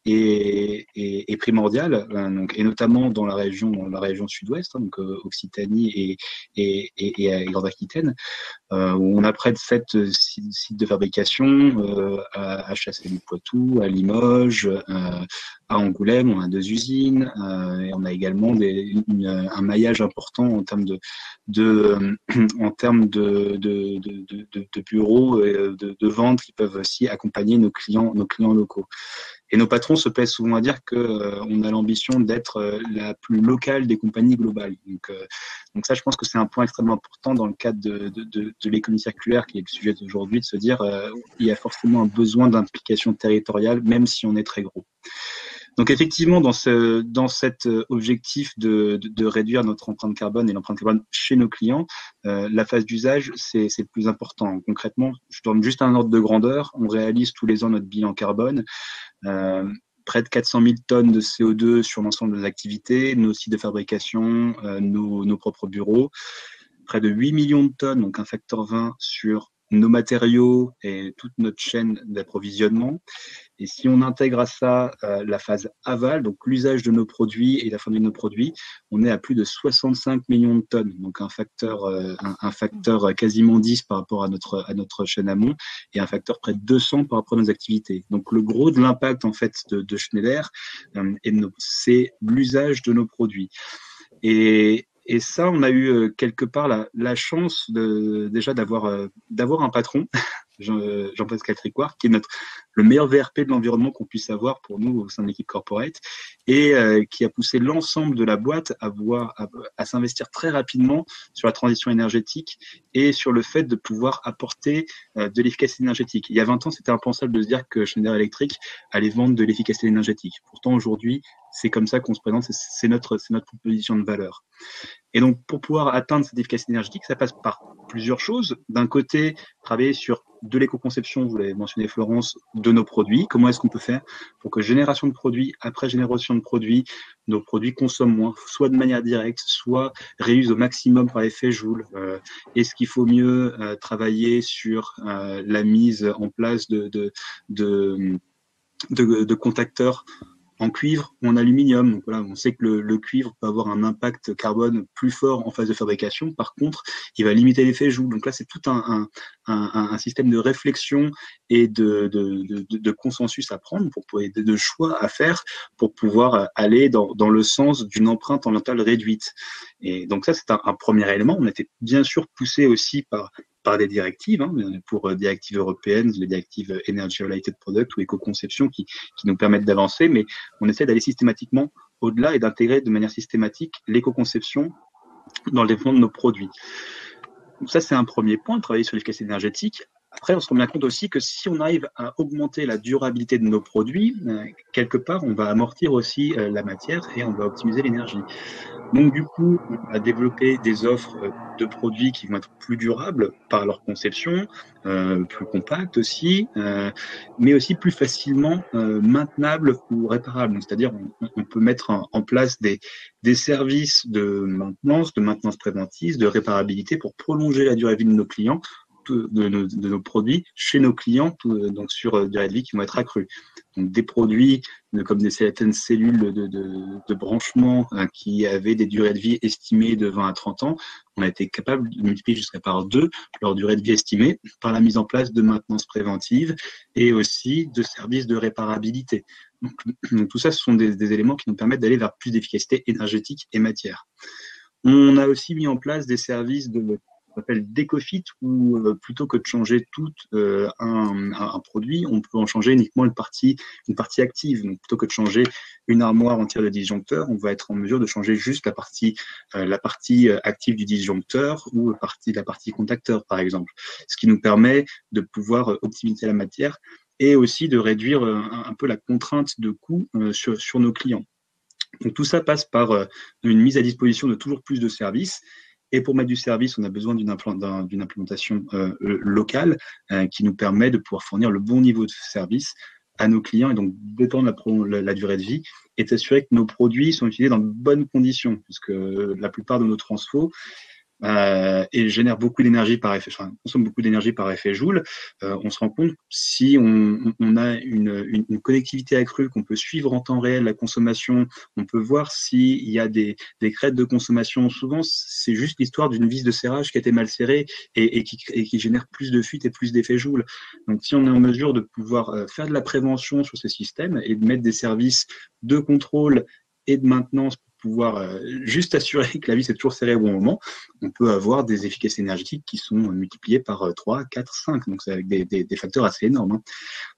est primordiale, donc, et notamment dans la région sud-ouest, donc Occitanie et Grande-Aquitaine, où on a près de 7 sites de fabrication à Chasseneuil-Poitou, à Limoges, à Angoulême. On a 2 usines et on a également un maillage important en termes de bureaux et de ventes qui peuvent aussi accompagner nos clients locaux. Et nos patrons se plaisent souvent à dire qu'on a l'ambition d'être la plus locale des compagnies globales. Donc ça, je pense que c'est un point extrêmement important dans le cadre de l'économie circulaire, qui est le sujet d'aujourd'hui, de se dire il y a forcément un besoin d'implication territoriale, même si on est très gros. Donc effectivement, dans cet objectif de réduire notre empreinte carbone et l'empreinte carbone chez nos clients, la phase d'usage, c'est le plus important. Concrètement, je donne juste un ordre de grandeur. On réalise tous les ans notre bilan carbone. Près de 400 000 tonnes de CO2 sur l'ensemble des activités, nos sites de fabrication, nos propres bureaux. Près de 8 millions de tonnes, donc un facteur 20 sur nos matériaux et toute notre chaîne d'approvisionnement. Et si on intègre à ça la phase aval, donc l'usage de nos produits et la fin de nos produits, on est à plus de 65 millions de tonnes, donc un facteur quasiment 10 par rapport à notre chaîne amont et un facteur près de 200 par rapport à nos activités. Donc le gros de l'impact en fait de Schneider, c'est l'usage de nos produits. Et ça, on a eu quelque part la chance déjà d'avoir un patron, Jean-Pascal Tricoire, qui est le meilleur VRP de l'environnement qu'on puisse avoir pour nous au sein de l'équipe corporate, et qui a poussé l'ensemble de la boîte à s'investir très rapidement sur la transition énergétique et sur le fait de pouvoir apporter de l'efficacité énergétique. Il y a 20 ans, c'était impensable de se dire que Schneider Electric allait vendre de l'efficacité énergétique. Pourtant, aujourd'hui, c'est comme ça qu'on se présente, c'est notre proposition de valeur. Et donc, pour pouvoir atteindre cette efficacité énergétique, ça passe par plusieurs choses. D'un côté, travailler sur de l'éco-conception, vous l'avez mentionné Florence, de nos produits. Comment est-ce qu'on peut faire pour que génération de produits, après génération de produits, nos produits consomment moins, soit de manière directe, soit réusent au maximum par effet Joule. Est-ce qu'il faut mieux travailler sur la mise en place de contacteurs en cuivre ou en aluminium. Donc voilà, on sait que le cuivre peut avoir un impact carbone plus fort en phase de fabrication. Par contre, il va limiter l'effet Joule. Donc là, c'est tout un système de réflexion et de consensus à prendre, de choix à faire pour pouvoir aller dans le sens d'une empreinte environnementale réduite. Et donc ça, c'est un premier élément. On était bien sûr poussé aussi par des directives, pour directives européennes, les directives Energy Related Product ou éco-conception qui nous permettent d'avancer, mais on essaie d'aller systématiquement au-delà et d'intégrer de manière systématique l'éco-conception dans le développement de nos produits. Donc ça, c'est un premier point, travailler sur l'efficacité énergétique. Après, on se rend bien compte aussi que si on arrive à augmenter la durabilité de nos produits, quelque part, on va amortir aussi la matière et on va optimiser l'énergie. Donc, du coup, on a développé des offres de produits qui vont être plus durables par leur conception, plus compactes aussi, mais aussi plus facilement maintenables ou réparables. C'est-à-dire, on peut mettre en place des services de maintenance préventive, de réparabilité pour prolonger la durée de vie de nos clients de nos produits chez nos clients, donc sur durée de vie qui vont être accrues. Donc des produits comme certaines cellules de branchement qui avaient des durées de vie estimées de 20 à 30 ans, on a été capable de multiplier jusqu'à par 2 leur durée de vie estimée par la mise en place de maintenance préventive et aussi de services de réparabilité. Donc tout ça, ce sont des éléments qui nous permettent d'aller vers plus d'efficacité énergétique et matière. On a aussi mis en place des services qu'on appelle d'éco-fit, où plutôt que de changer tout un produit, on peut en changer uniquement une partie active. Donc plutôt que de changer une armoire entière de disjoncteurs, on va être en mesure de changer juste la partie active du disjoncteur ou la partie contacteur, par exemple. Ce qui nous permet de pouvoir optimiser la matière et aussi de réduire un peu la contrainte de coût sur nos clients. Donc tout ça passe par une mise à disposition de toujours plus de services. Et pour mettre du service, on a besoin d'une implémentation locale qui nous permet de pouvoir fournir le bon niveau de service à nos clients et donc d'étendre la durée de vie et d'assurer que nos produits sont utilisés dans de bonnes conditions, puisque la plupart de nos transfos et génère beaucoup d'énergie consomme beaucoup d'énergie par effet Joule. On se rend compte si on a une connectivité accrue, qu'on peut suivre en temps réel la consommation, on peut voir s'il y a des crêtes de consommation. Souvent, c'est juste l'histoire d'une vis de serrage qui a été mal serrée et qui génère plus de fuite et plus d'effet Joule. Donc, si on est en mesure de pouvoir faire de la prévention sur ces systèmes et de mettre des services de contrôle et de maintenance pour pouvoir juste assurer que la vis est toujours serrée au bon moment, on peut avoir des efficacités énergétiques qui sont multipliées par 3, 4, 5. Donc, c'est avec des facteurs assez énormes.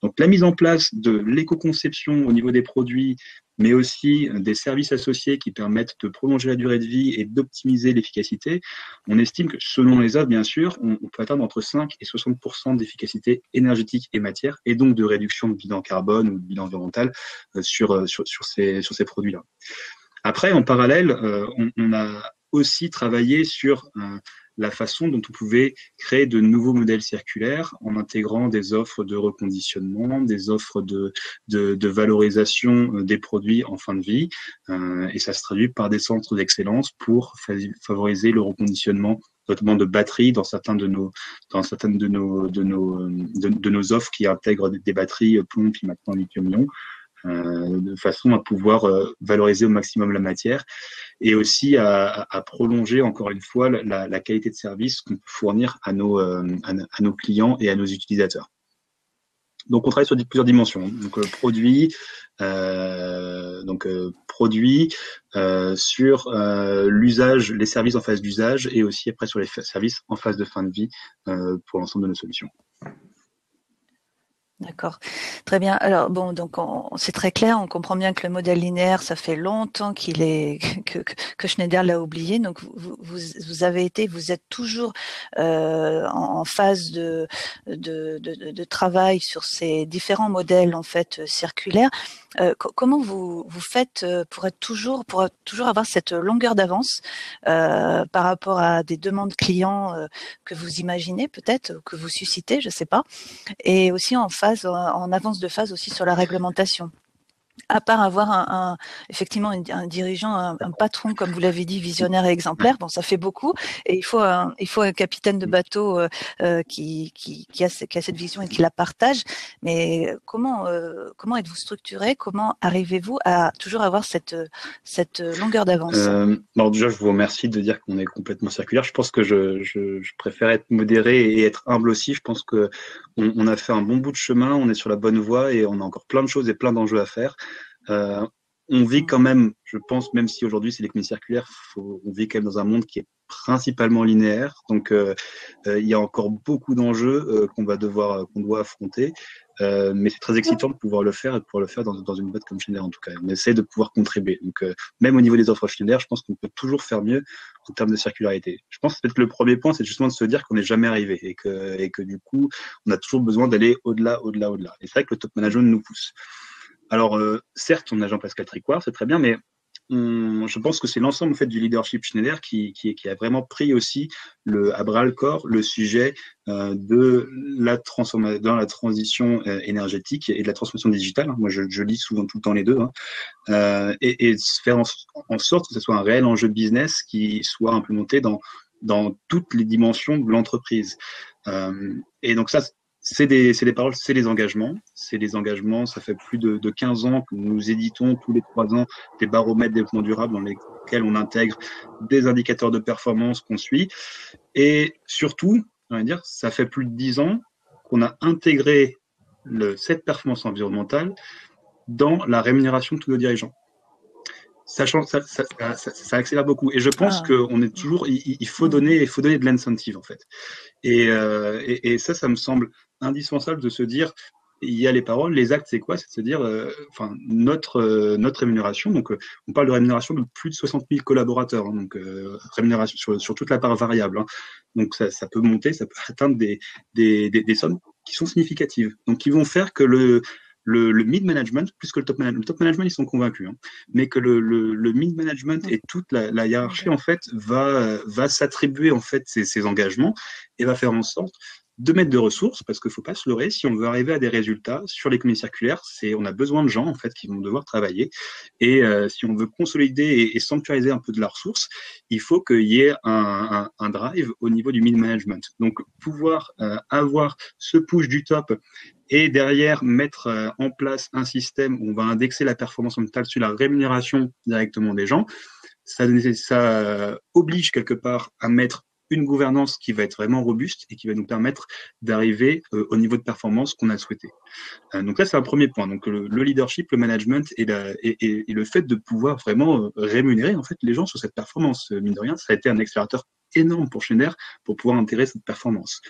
Donc, la mise en place de l'éco-conception au niveau des produits, mais aussi des services associés qui permettent de prolonger la durée de vie et d'optimiser l'efficacité, on estime que, selon les offres, bien sûr, on peut atteindre entre 5 et 60% d'efficacité énergétique et matière, et donc de réduction de bilan carbone ou de bilan environnemental sur ces produits-là. Après, en parallèle, on a aussi travaillé sur la façon dont on pouvait créer de nouveaux modèles circulaires en intégrant des offres de reconditionnement, des offres de valorisation des produits en fin de vie. Et ça se traduit par des centres d'excellence pour favoriser le reconditionnement, notamment de batteries dans certaines de nos offres qui intègrent des batteries plomb puis maintenant lithium-ion. De façon à pouvoir valoriser au maximum la matière et aussi à prolonger encore une fois la qualité de service qu'on peut fournir à nos clients et à nos utilisateurs. Donc on travaille sur plusieurs dimensions. Donc produits sur l'usage, les services en phase d'usage et aussi après sur les services en phase de fin de vie pour l'ensemble de nos solutions. D'accord, très bien. Alors bon, donc c'est très clair, on comprend bien que le modèle linéaire, ça fait longtemps que Schneider l'a oublié. Donc vous êtes toujours en phase de travail sur ces différents modèles en fait circulaires. Comment vous faites pour toujours avoir cette longueur d'avance par rapport à des demandes clients que vous imaginez peut-être, que vous suscitez, je sais pas, et aussi en avance de phase aussi sur la réglementation? À part avoir effectivement un dirigeant, un patron, comme vous l'avez dit, visionnaire et exemplaire, bon, ça fait beaucoup. Et il faut un capitaine de bateau qui a cette vision et qui la partage. Mais comment êtes-vous structuré? Comment arrivez-vous à toujours avoir cette longueur d'avance? Alors déjà, je vous remercie de dire qu'on est complètement circulaire. Je pense que je préfère être modéré et être humble aussi. Je pense que on a fait un bon bout de chemin, on est sur la bonne voie et on a encore plein de choses et plein d'enjeux à faire. On vit quand même, je pense, même si aujourd'hui c'est l'économie circulaire, on vit quand même dans un monde qui est principalement linéaire. Donc, il y a encore beaucoup d'enjeux qu'on doit affronter. Mais c'est très excitant de pouvoir le faire et de pouvoir le faire dans une boîte comme Schneider en tout cas. On essaie de pouvoir contribuer. Donc, même au niveau des offres Schneider, je pense qu'on peut toujours faire mieux en termes de circularité. Je pense peut-être que le premier point, c'est justement de se dire qu'on n'est jamais arrivé et que du coup, on a toujours besoin d'aller au-delà. Et c'est vrai que le top management nous pousse. Alors, certes, on a Jean-Pascal Tricoire, c'est très bien, mais je pense que c'est l'ensemble en fait du leadership Schneider qui a vraiment pris aussi à bras le corps le sujet de la transformation, dans la transition énergétique et de la transformation digitale. Moi, je lis souvent tout le temps les deux, et faire en sorte que ce soit un réel enjeu de business qui soit implémenté dans toutes les dimensions de l'entreprise. Et donc ça, c'est des paroles, c'est des engagements. C'est des engagements, ça fait plus de 15 ans que nous éditons tous les 3 ans des baromètres développement durable dans lesquels on intègre des indicateurs de performance qu'on suit. Et surtout, on va dire, ça fait plus de 10 ans qu'on a intégré cette performance environnementale dans la rémunération de tous nos dirigeants. Ça accélère beaucoup. Et je pense qu'on est toujours, il faut donner de l'incentive, en fait. Et ça me semble indispensable de se dire, il y a les paroles, les actes, c'est quoi? C'est de se dire, notre rémunération. Donc, on parle de rémunération de plus de 60 000 collaborateurs. Hein, donc, rémunération sur toute la part variable. Hein. Donc, ça peut monter, ça peut atteindre des sommes qui sont significatives. Donc, qui vont faire que le mid-management, plus que le top management, ils sont convaincus, hein, mais que le mid-management et toute la hiérarchie, en fait, va s'attribuer, en fait, ces engagements et va faire en sorte de mettre de ressources, parce qu'il ne faut pas se leurrer, si on veut arriver à des résultats sur l'économie circulaire, on a besoin de gens, en fait, qui vont devoir travailler. Et si on veut consolider et sanctuariser un peu de la ressource, il faut qu'il y ait un drive au niveau du mid-management. Donc, pouvoir avoir ce push du top et derrière mettre en place un système où on va indexer la performance environnementale sur la rémunération directement des gens, ça oblige quelque part à mettre une gouvernance qui va être vraiment robuste et qui va nous permettre d'arriver au niveau de performance qu'on a souhaité. Donc là, c'est un premier point. Donc le leadership, le management et le fait de pouvoir vraiment rémunérer en fait les gens sur cette performance. Mine de rien, ça a été un accélérateur énorme pour Schneider pour pouvoir intégrer cette performance.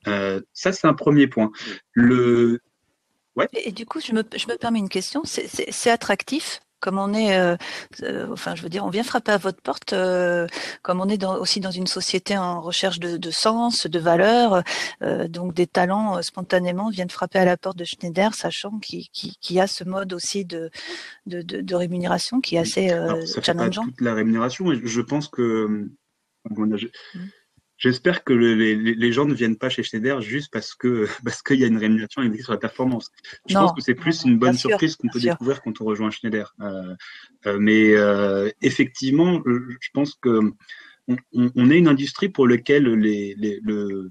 Ça, c'est un premier point. Ouais. Et du coup, je me permets une question. C'est attractif, comme on est, je veux dire, on vient frapper à votre porte, comme on est aussi dans une société en recherche de sens, de valeur, donc des talents spontanément viennent frapper à la porte de Schneider, sachant qu'il y a ce mode aussi de rémunération qui est assez challengeant. Fait pas toute la rémunération, et je pense que j'espère que les gens ne viennent pas chez Schneider juste parce qu'il y a une rémunération indexée sur la performance. Je pense que c'est plus une bonne surprise qu'on peut découvrir quand on rejoint Schneider. Mais effectivement, je pense que on est une industrie pour laquelle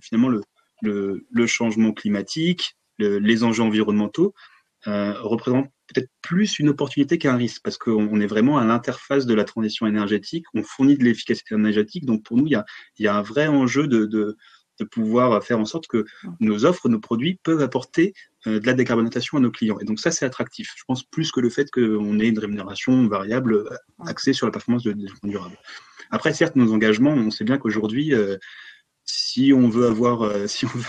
finalement le changement climatique, les enjeux environnementaux représentent peut-être plus une opportunité qu'un risque, parce qu'on est vraiment à l'interface de la transition énergétique, on fournit de l'efficacité énergétique, donc pour nous, il y a un vrai enjeu de pouvoir faire en sorte que nos offres, nos produits peuvent apporter de la décarbonisation à nos clients. Et donc ça, c'est attractif. Je pense plus que le fait qu'on ait une rémunération variable axée sur la performance de développement durable. Après, certes, nos engagements, on sait bien qu'aujourd'hui, si on veut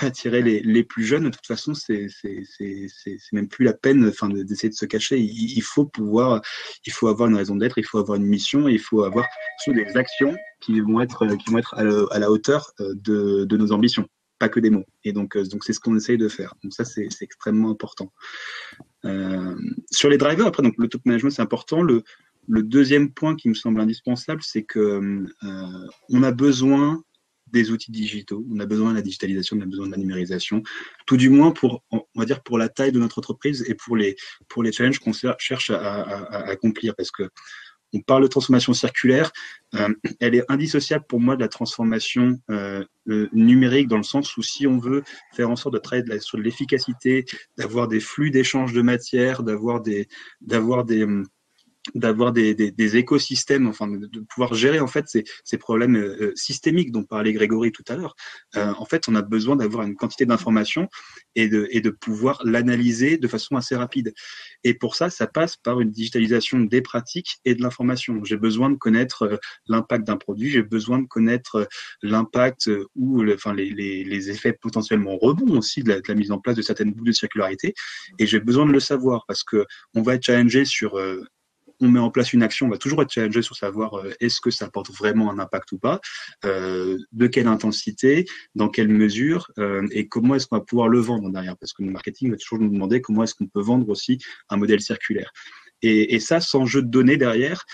attirer les plus jeunes, de toute façon, c'est même plus la peine, d'essayer de se cacher. Il faut avoir une raison d'être, il faut avoir une mission, et il faut avoir des actions qui vont être à la hauteur de nos ambitions, pas que des mots. Et donc c'est ce qu'on essaye de faire. Donc ça, c'est extrêmement important. Sur les drivers, après, donc le top management, c'est important. Le deuxième point qui me semble indispensable, c'est que on a besoin des outils digitaux, on a besoin de la digitalisation, on a besoin de la numérisation, tout du moins pour la taille de notre entreprise et pour les challenges qu'on cherche à accomplir, parce que on parle de transformation circulaire, elle est indissociable pour moi de la transformation numérique, dans le sens où si on veut faire en sorte de travailler sur l'efficacité, d'avoir des flux d'échange de matière, d'avoir des écosystèmes, de pouvoir gérer en fait ces problèmes systémiques dont parlait Grégory tout à l'heure. En fait, on a besoin d'avoir une quantité d'informations et de pouvoir l'analyser de façon assez rapide. Et pour ça passe par une digitalisation des pratiques et de l'information. J'ai besoin de connaître l'impact d'un produit, j'ai besoin de connaître l'impact ou les effets potentiellement rebonds aussi de la mise en place de certaines boucles de circularité. Et j'ai besoin de le savoir, parce que on va être challengé sur on met en place une action, on va toujours être challengé sur savoir est-ce que ça apporte vraiment un impact ou pas, de quelle intensité, dans quelle mesure, et comment est-ce qu'on va pouvoir le vendre derrière, parce que le marketing va toujours nous demander comment est-ce qu'on peut vendre aussi un modèle circulaire. Et ça, sans jeu de données derrière,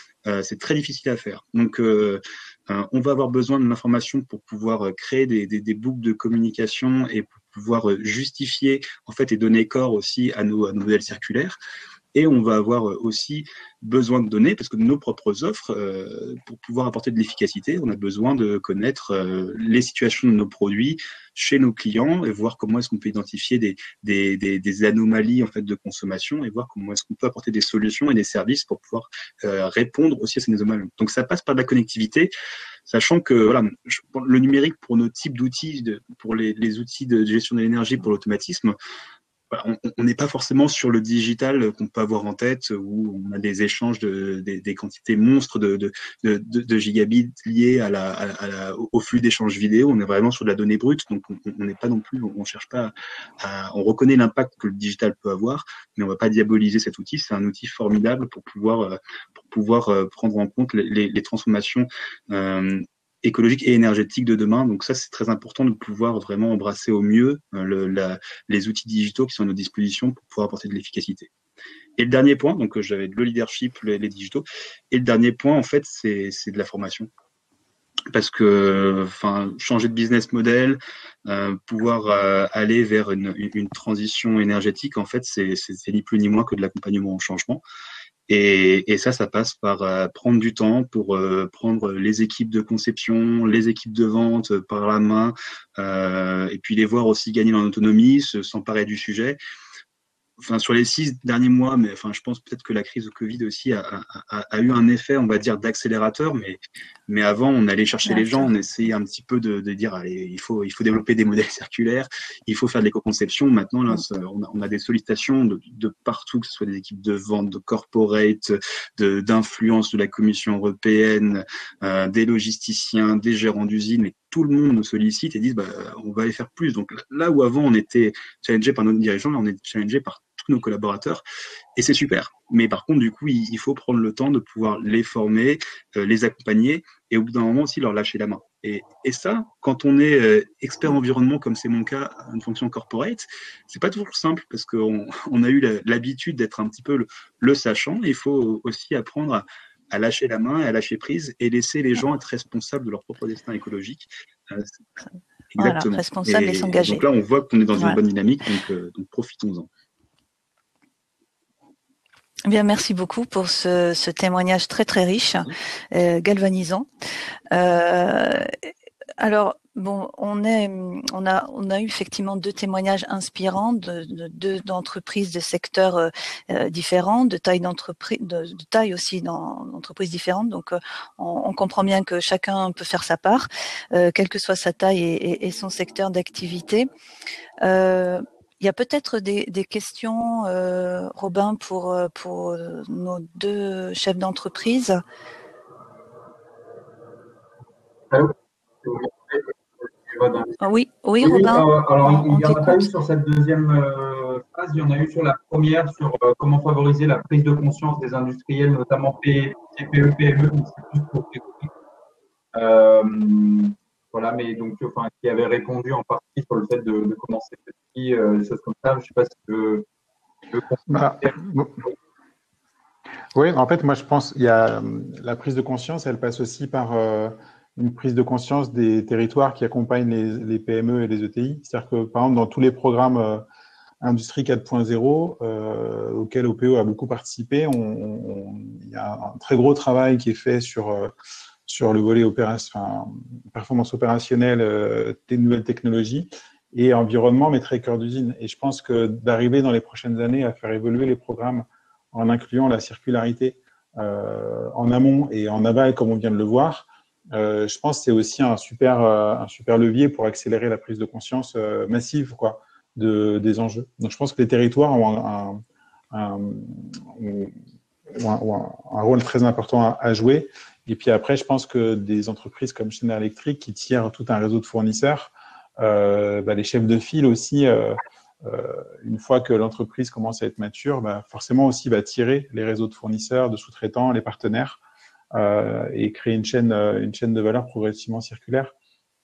c'est très difficile à faire. Donc, on va avoir besoin de l'information pour pouvoir créer des boucles de communication et pour pouvoir justifier en fait et donner corps aussi à nos modèles circulaires. et on va avoir aussi besoin de données, parce que nos propres offres, pour pouvoir apporter de l'efficacité, on a besoin de connaître les situations de nos produits chez nos clients et voir comment est-ce qu'on peut identifier des anomalies en fait de consommation et voir comment est-ce qu'on peut apporter des solutions et des services pour pouvoir répondre aussi à ces anomalies. Donc ça passe par de la connectivité, sachant que voilà, le numérique pour nos types d'outils, pour les outils de gestion de l'énergie, pour l'automatisme, on n'est pas forcément sur le digital qu'on peut avoir en tête, où on a des échanges des quantités monstres de gigabits liés au flux d'échanges vidéo. On est vraiment sur de la donnée brute, donc on n'est pas non plus, on cherche pas on reconnaît l'impact que le digital peut avoir, mais on va pas diaboliser cet outil. C'est un outil formidable pour pouvoir prendre en compte les transformations écologique et énergétique de demain. Donc ça, c'est très important de pouvoir vraiment embrasser au mieux les outils digitaux qui sont à nos dispositions pour pouvoir apporter de l'efficacité. Et le dernier point, donc j'avais le leadership, les digitaux, et le dernier point, en fait, c'est de la formation. Parce que, changer de business model, pouvoir aller vers une transition énergétique, en fait, c'est ni plus ni moins que de l'accompagnement au changement. Et ça passe par prendre du temps pour prendre les équipes de conception, les équipes de vente par la main, et puis les voir aussi gagner en autonomie, s'emparer du sujet. Sur les 6 derniers mois, mais je pense peut-être que la crise de Covid aussi a eu un effet, on va dire, d'accélérateur, mais avant, on allait chercher les gens, on essayait un petit peu de dire, allez, il faut développer des modèles circulaires, il faut faire de l'éco-conception. Maintenant, là, on a des sollicitations de partout, que ce soit des équipes de vente, de corporate, d'influence de la Commission européenne, des logisticiens, des gérants d'usines, et tout le monde nous sollicite et dit, on va aller faire plus. Donc là où avant, on était challengé par nos dirigeants, là, on est challengé par tous nos collaborateurs, et c'est super. Mais par contre, du coup, il faut prendre le temps de pouvoir les former, les accompagner, et au bout d'un moment aussi leur lâcher la main. Et ça, quand on est expert environnement, comme c'est mon cas, une fonction corporate, c'est pas toujours simple, parce qu'on a eu l'habitude d'être un petit peu le sachant. Il faut aussi apprendre à lâcher la main, à lâcher prise, et laisser les gens être responsables de leur propre destin écologique. Exactement. Voilà, responsable et s'engager. Donc là, on voit qu'on est dans une bonne dynamique, donc profitons-en. Bien, merci beaucoup pour ce témoignage très très riche, galvanisant. Alors, bon, on a eu effectivement 2 témoignages inspirants d'entreprises de secteurs différents, de taille d'entreprise, de taille aussi d'entreprises différentes. Donc, on comprend bien que chacun peut faire sa part, quelle que soit sa taille et son secteur d'activité. Il y a peut-être des questions, Robin, pour nos 2 chefs d'entreprise. Allô ? Oui, Robin. Alors, il n'y en a pas eu sur cette deuxième phase, il y en a eu sur la première, sur comment favoriser la prise de conscience des industriels, notamment TPE, PME, donc c'est plus pour voilà, mais donc, qui avait répondu en partie sur le fait de commencer petit, des choses comme ça. Je ne sais pas si tu veux oui, en fait, moi, je pense qu'il y a la prise de conscience, elle passe aussi par une prise de conscience des territoires qui accompagnent les PME et les ETI. C'est-à-dire que, par exemple, dans tous les programmes Industrie 4.0 auxquels OPO a beaucoup participé, il y a un très gros travail qui est fait sur le volet performance opérationnelle des nouvelles technologies et environnement, mais très cœur d'usine. Et je pense que d'arriver dans les prochaines années à faire évoluer les programmes en incluant la circularité en amont et en aval, comme on vient de le voir, je pense que c'est aussi un super levier pour accélérer la prise de conscience massive des enjeux. Donc, je pense que les territoires ont un rôle très important à jouer. Et puis après, je pense que des entreprises comme Schneider Electric qui tirent tout un réseau de fournisseurs, les chefs de file aussi, une fois que l'entreprise commence à être mature, forcément aussi va tirer les réseaux de fournisseurs, de sous-traitants, les partenaires, et créer une chaîne de valeur progressivement circulaire.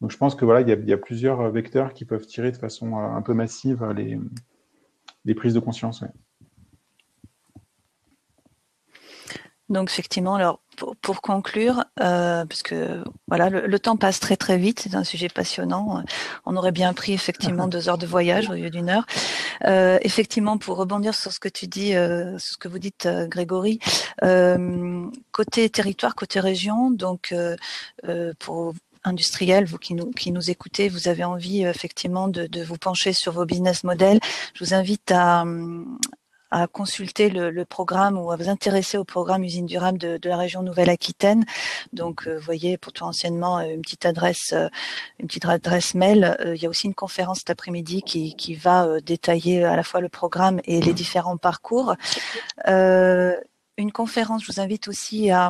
Donc je pense que voilà, il y a plusieurs vecteurs qui peuvent tirer de façon un peu massive les prises de conscience. Ouais. Donc effectivement, alors pour conclure, parce que voilà, le temps passe très très vite, c'est un sujet passionnant. On aurait bien pris effectivement 2 heures de voyage au lieu d'1 heure. Effectivement, pour rebondir sur ce que tu dis, sur ce que vous dites, Grégory, côté territoire, côté région, donc pour industriels, vous qui nous écoutez, vous avez envie effectivement de vous pencher sur vos business models. Je vous invite à consulter le programme ou à vous intéresser au programme Usine Durable de la région Nouvelle-Aquitaine. Donc, vous voyez, pour toi anciennement, une petite adresse mail. Il y a aussi une conférence cet après-midi qui va détailler à la fois le programme et les différents parcours. Une conférence, je vous invite aussi à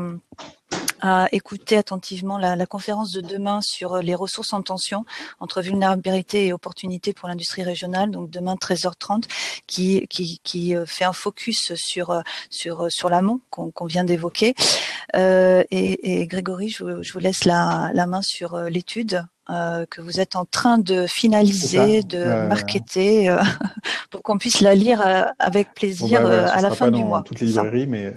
écouter attentivement la conférence de demain sur les ressources en tension entre vulnérabilité et opportunité pour l'industrie régionale, donc demain 13h30, qui fait un focus sur l'amont qu'on vient d'évoquer. Et Grégory, je vous laisse la main sur l'étude que vous êtes en train de finaliser, de marketer, pour qu'on puisse la lire avec plaisir voilà, à la fin du mois. Ce ne sera pas dans toutes les librairies, mais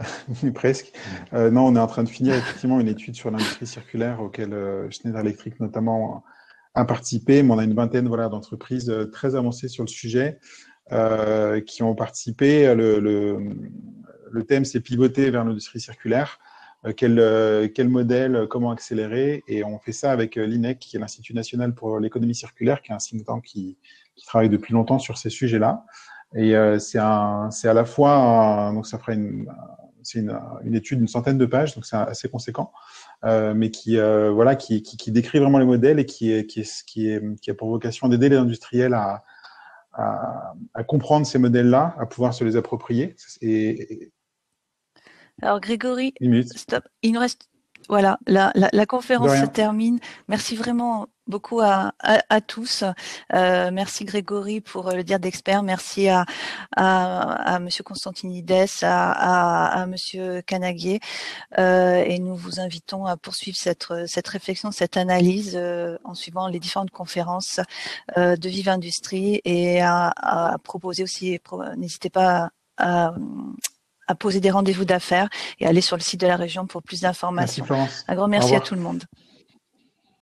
presque. Non, on est en train de finir effectivement une étude sur l'industrie circulaire auquel Schneider Electric notamment a participé, mais on a une vingtaine d'entreprises très avancées sur le sujet qui ont participé. Le thème, c'est pivoter vers l'industrie circulaire. Quel modèle, comment accélérer, et on fait ça avec l'INEC, qui est l'Institut national pour l'économie circulaire, qui est un think tank qui travaille depuis longtemps sur ces sujets-là. Et c'est à la fois, donc ça fera une étude d'une centaine de pages, donc c'est assez conséquent, mais qui décrit vraiment les modèles et qui a pour vocation d'aider les industriels à comprendre ces modèles-là, à pouvoir se les approprier. Alors Grégory, stop. Il nous reste, voilà, la conférence se termine. Merci vraiment beaucoup à tous. Merci Grégory pour le dire d'expert. Merci à Monsieur Constantinides, à Monsieur Canaguier. Et nous vous invitons à poursuivre cette réflexion, cette analyse en suivant les différentes conférences de Vive Industrie, et à proposer aussi, n'hésitez pas à poser des rendez-vous d'affaires et aller sur le site de la région pour plus d'informations. Merci Florence. Un grand merci à tout le monde.